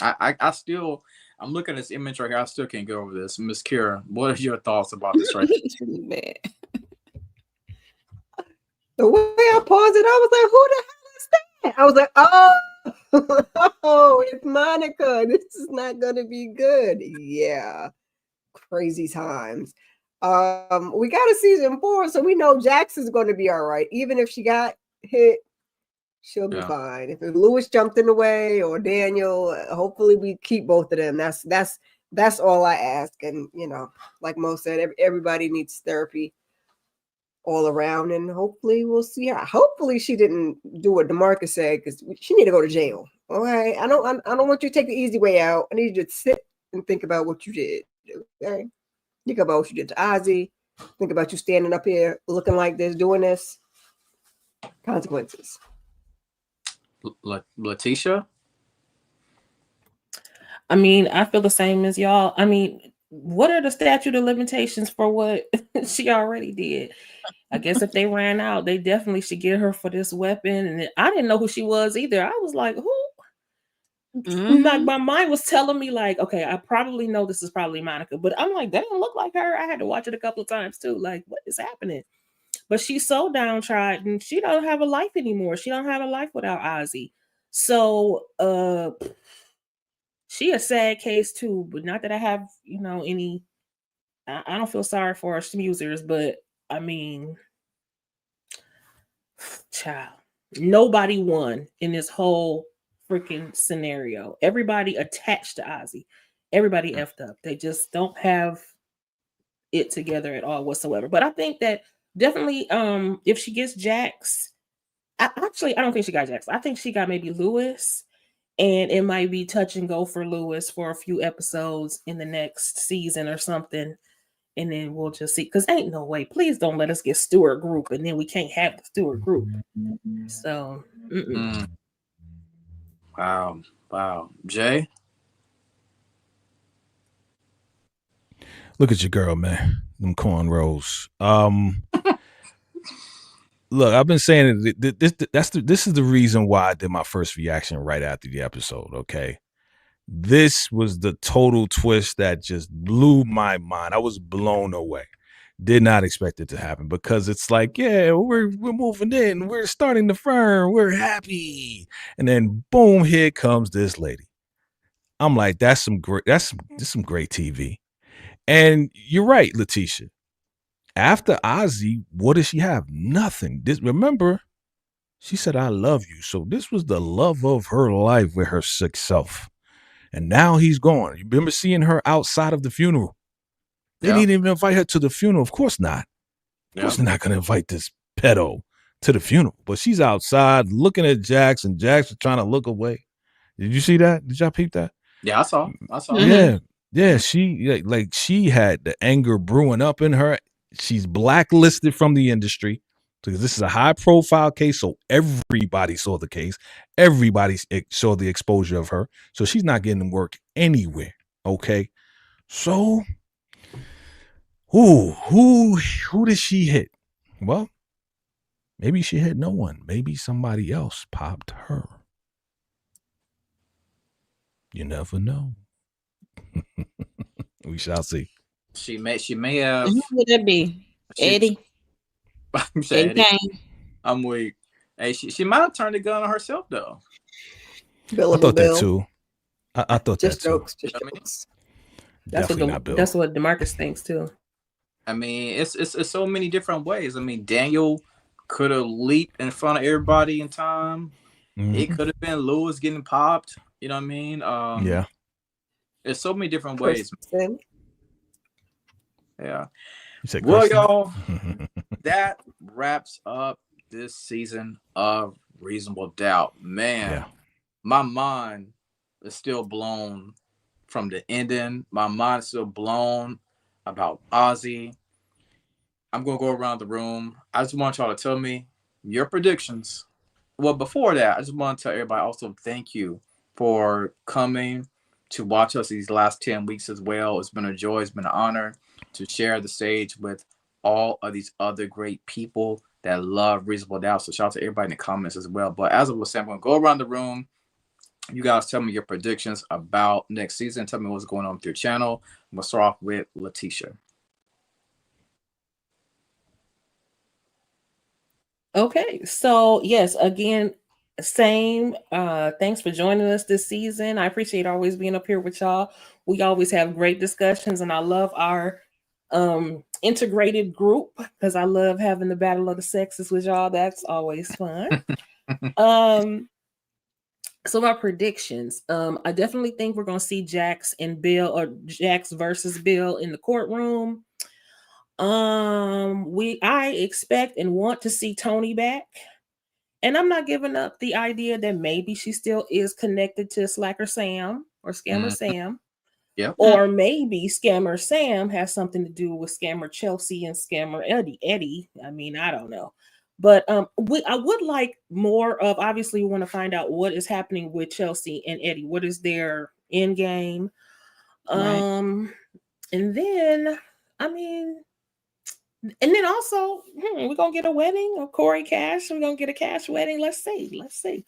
I still, I'm looking at this image right here. I still can't get over this. Miss Kira, what are your thoughts about this right here?
She look bad.
The way I paused it, I was like, "Who the hell is that?" I was like, "Oh, it's Monica. This is not gonna be good." Yeah, crazy times. We got a season 4, so we know Jackson's going to be all right. Even if she got hit, she'll be
Yeah.
fine. If Lewis jumped in the way or Daniel, hopefully we keep both of them. That's all I ask. And like Mo said, everybody needs therapy all around, and hopefully we'll see her. Hopefully she didn't do what DeMarcus said, because she need to go to jail. All right, I don't want you to take the easy way out. I need you to sit and think about what you did. Okay, think about what you did to Ozzie. Think about you standing up here looking like this, doing this. Consequences.
Letitia?
I mean, I feel the same as y'all. I mean, what are the statute of limitations for what she already did? I guess if they ran out, they definitely should get her for this weapon. And I didn't know who she was either. I was like, who? Like my mind was telling me, like, okay, I probably know this is probably Monica, but I'm like, that didn't look like her. I had to watch it a couple of times too. Like, what is happening? But she's so downtrodden. She don't have a life anymore. She don't have a life without Ozzie. So she a sad case too, but not that I have, any I don't feel sorry for our snoozers, but I mean, child, nobody won in this whole freaking scenario. Everybody attached to Ozzie. Everybody effed up. They just don't have it together at all whatsoever. But I think that definitely, if she gets Jax, I don't think she got Jax. I think she got maybe Lewis, and it might be touch and go for Lewis for a few episodes in the next season or something. And then we'll just see. Because ain't no way. Please don't let us get Stewart group, and then we can't have the Stewart group. So,
Wow. Jay?
Look at your girl, man. Them cornrows. Look, I've been saying it. This is the reason why I did my first reaction right after the episode. Okay, this was the total twist that just blew my mind. I was blown away. Did not expect it to happen because it's like, yeah, we're moving in, we're starting the firm, we're happy, and then boom, here comes this lady. I'm like, that's some great TV. And you're right, Letitia. After Ozzy, what does she have? Nothing. Remember, she said, I love you. So this was the love of her life with her sick self. And now he's gone. You remember seeing her outside of the funeral? They
Yeah.
didn't even invite her to the funeral. Of course not. Of course,
Yeah.
they're not going to invite this pedo to the funeral. But she's outside looking at Jax, and Jax is trying to look away. Did you see that? Did y'all peep that?
Yeah, I saw.
Mhm.
Yeah. She had the anger brewing up in her. She's blacklisted from the industry because this is a high profile case. So everybody saw the case. Everybody saw the exposure of her. So she's not getting work anywhere. Okay. So who did she hit? Well, maybe she hit no one. Maybe somebody else popped her. You never know. We shall see.
She may have.
Who would that be?
She
Eddie.
I'm
Eddie
saying
Kane.
I'm weak. Hey, she might have turned the gun on herself though.
Billable
I thought that
Bill.
too. I thought
Just
that too.
jokes. Just
You know what I mean?
jokes.
Definitely not Bill.
That's what Demarcus thinks too.
I mean, it's so many different ways. I mean, Daniel could have leaped in front of everybody in time. It could have been Lewis getting popped. You know what I mean?
Yeah.
There's so many different ways.
Kristen.
Yeah.
You said
Well,
Kristen?
y'all, that wraps up this season of Reasonable Doubt. Man,
Yeah.
my mind is still blown from the ending. My mind is still blown about Ozzy. I'm going to go around the room. I just want y'all to tell me your predictions. Well, before that, I just want to tell everybody also thank you for coming to watch us these last 10 weeks as well. It's been a joy. It's been an honor to share the stage with all of these other great people that love Reasonable Doubt. So shout out to everybody in the comments as well. But as I was saying, I'm going to go around the room. You guys tell me your predictions about next season. Tell me what's going on with your channel. I'm going to start off with Letitia.
Okay, so yes, again, same. Thanks for joining us this season. I appreciate always being up here with y'all. We always have great discussions, and I love our integrated group because I love having the battle of the sexes with y'all. That's always fun. So my predictions. I definitely think we're gonna see Jax and Bill, or Jax versus Bill, in the courtroom. I expect and want to see Tony back. And I'm not giving up the idea that maybe she still is connected to Slacker Sam or Scammer Sam.
Yep.
Or maybe Scammer Sam has something to do with Scammer Chelsea and Scammer Eddie. I mean, I don't know. But I would like more of, obviously, we want to find out what is happening with Chelsea and Eddie. What is their end game?
Right.
And then, I mean, and then also, we're gonna get a wedding of Corey Cash. We're gonna get a Cash wedding. Let's see.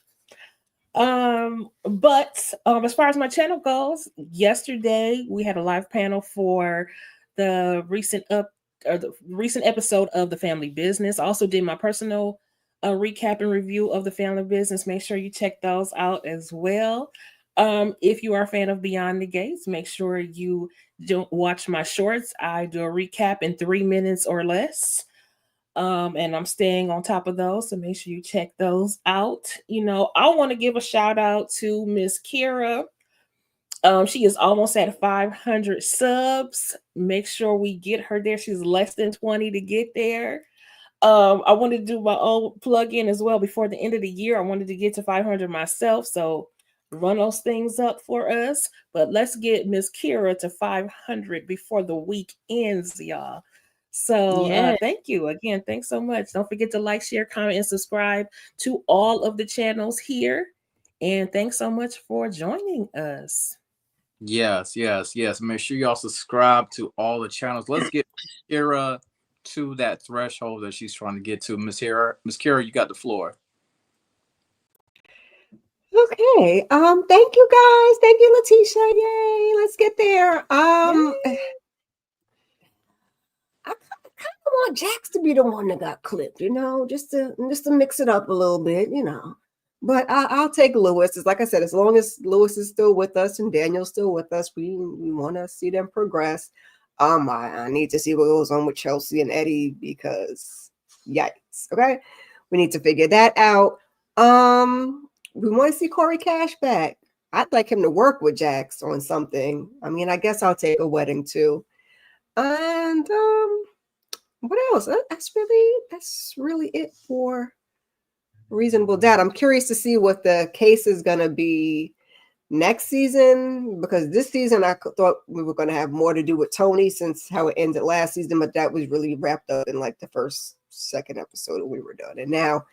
But as far as my channel goes, yesterday we had a live panel for the recent episode of The Family Business. I also did my personal recap and review of The Family Business. Make sure you check those out as well. If you are a fan of Beyond the Gates, make sure you don't watch my shorts. I do a recap in 3 minutes or less. And I'm staying on top of those, so make sure you check those out. You know, I want to give a shout out to Miss Kira. She is almost at 500 subs. Make sure we get her there. She's less than 20 to get there. I wanted to do my own plug-in as well before the end of the year. I wanted to get to 500 myself, so run those things up for us. But let's get Miss Kira to 500 before the week ends, y'all. So
Yeah.
thank you again. Thanks so much. Don't forget to like, share, comment, and subscribe to all of the channels here. And thanks so much for joining us.
Yes. Make sure y'all subscribe to all the channels. Let's get Kira to that threshold that she's trying to get to. Miss Kira, you got the floor.
Okay. Thank you guys. Thank you, Letitia. Yay. Let's get there. I kind I want Jax to be the one that got clipped, just to mix it up a little bit. But I'll take Lewis. It's like I said, as long as Lewis is still with us and Daniel's still with us, we want to see them progress. I need to see what goes on with Chelsea and Eddie because yikes. Okay, we need to figure that out. We want to see Corey Cash back. I'd like him to work with Jax on something. I mean, I guess I'll take a wedding too. And what else? That's really it for Reasonable Doubt. I'm curious to see what the case is gonna be next season, because this season I thought we were gonna have more to do with Tony since how it ended last season, but that was really wrapped up in like the second episode and we were done. And now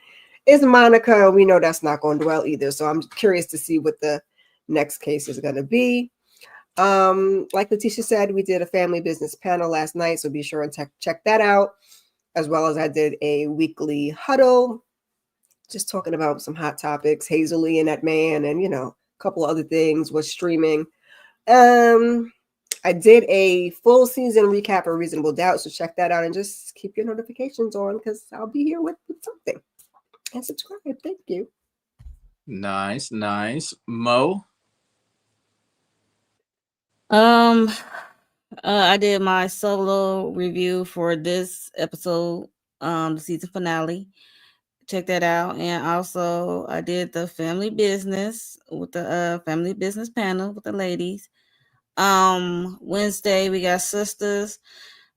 it's Monica. We know that's not going to well either. So I'm curious to see what the next case is gonna be. Like Letitia said, we did a family business panel last night, so be sure and check that out, as well as I did a weekly huddle, just talking about some hot topics, Hazley and that man, and a couple other things was streaming. I did a full season recap of Reasonable Doubt, so check that out and just keep your notifications on because I'll be here with something. And subscribe. Thank you.
Nice. Mo?
I did my solo review for this episode, the season finale. Check that out. And also I did the family business with the family business panel with the ladies. Wednesday we got sisters.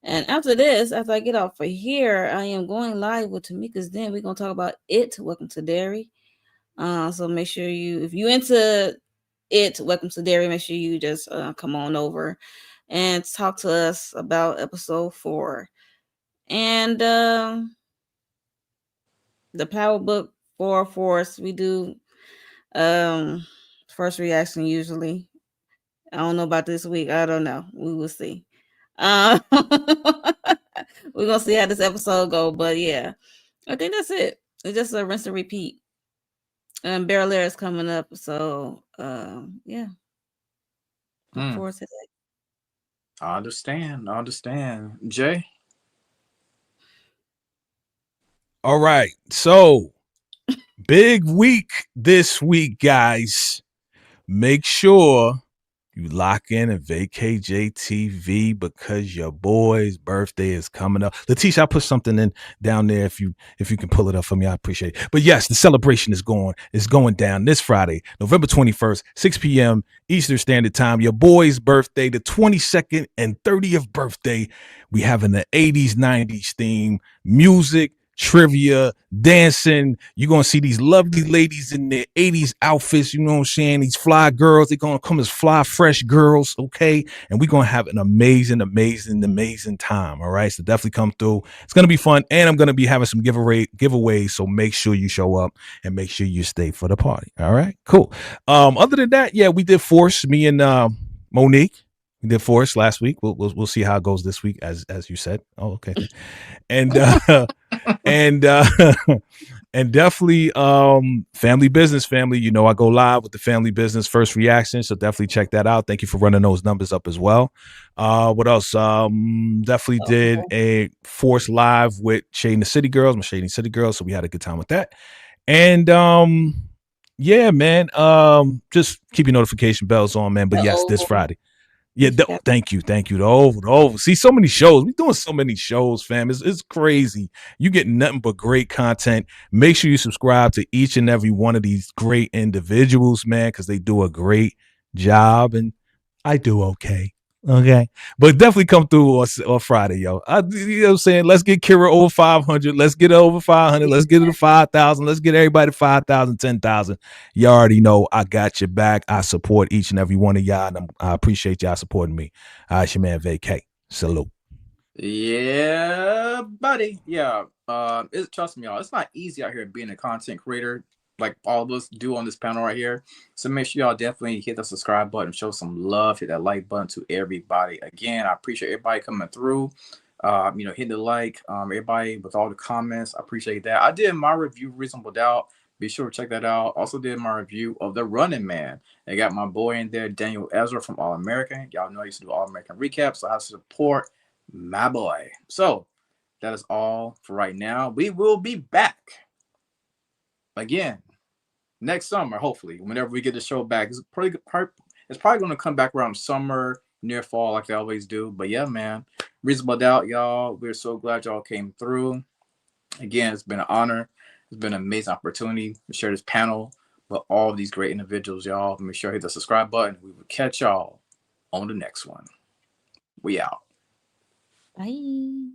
And after I get off of here, I am going live with Tamika's Den. We're gonna talk about It, Welcome to Derry. So make sure if you into It, Welcome to Derry, make sure you just come on over and talk to us about episode 4. And the Power Book 4 Force, we do first reaction usually. I don't know about this week. I don't know. We will see. We're gonna see how this episode go, but yeah, I think that's it. It's just a rinse and repeat. And Barrel Air is coming up, so yeah. Look forward to that.
I understand. Jay?
All right. So, big week this week, guys. Make sure you lock in and vacate JTV because your boy's birthday is coming up. Letitia, I put something in down there if you can pull it up for me. I appreciate it. But yes, the celebration is going down this Friday, November 21st, 6 p.m. Eastern Standard Time. Your boy's birthday, the 22nd and 30th birthday. We having the 80s, 90s theme, music, trivia, dancing. You're going to see these lovely ladies in their 80s outfits. You know what I'm saying? These fly girls. They're going to come as fly, fresh girls. Okay. And we're going to have an amazing time. All right. So definitely come through. It's going to be fun. And I'm going to be having some giveaways. So make sure you show up and make sure you stay for the party. All right. Cool. Other than that, yeah, we did Force, me and Monique. We did Force last week. We'll see how it goes this week, as you said. Oh, okay. And and and definitely family business family. I go live with the family business first reaction, so definitely check that out. Thank you for running those numbers up as well. What else? Definitely did a Force live with Shading the City Girls. I'm Shading City Girls, so we had a good time with that. And yeah, man. Just keep your notification bells on, man. But yes, this Friday. Yeah, thank you. The over. See, so many shows. We're doing so many shows, fam. It's crazy. You get nothing but great content. Make sure you subscribe to each and every one of these great individuals, man, because they do a great job, and I do okay. Okay, but definitely come through on Friday, yo. You know what I'm saying? Let's get Kira over 500. Let's get it over 500. Let's get it to 5,000. Let's get everybody to 5,000, 10,000. You already know I got your back. I support each and every one of y'all, and I appreciate y'all supporting me. It's your man, Vacay. Salute.
Yeah, buddy. Yeah. Trust me, y'all. It's not easy out here being a content creator like all of us do on this panel right here. So make sure y'all definitely hit the subscribe button, show some love, hit that like button to everybody. Again, I appreciate everybody coming through. Hit the like, everybody with all the comments. I appreciate that. I did my review, Reasonable Doubt. Be sure to check that out. Also did my review of The Running Man. I got my boy in there, Daniel Ezra from All American. Y'all know I used to do All American recaps, so I support my boy. So that is all for right now. We will be back again next summer, hopefully, whenever we get the show back. It's probably going to come back around summer, near fall, like they always do. But yeah, man, Reasonable Doubt, y'all. We're so glad y'all came through. Again, it's been an honor. It's been an amazing opportunity to share this panel with all of these great individuals, y'all. Make sure you hit the subscribe button. We will catch y'all on the next one. We out.
Bye.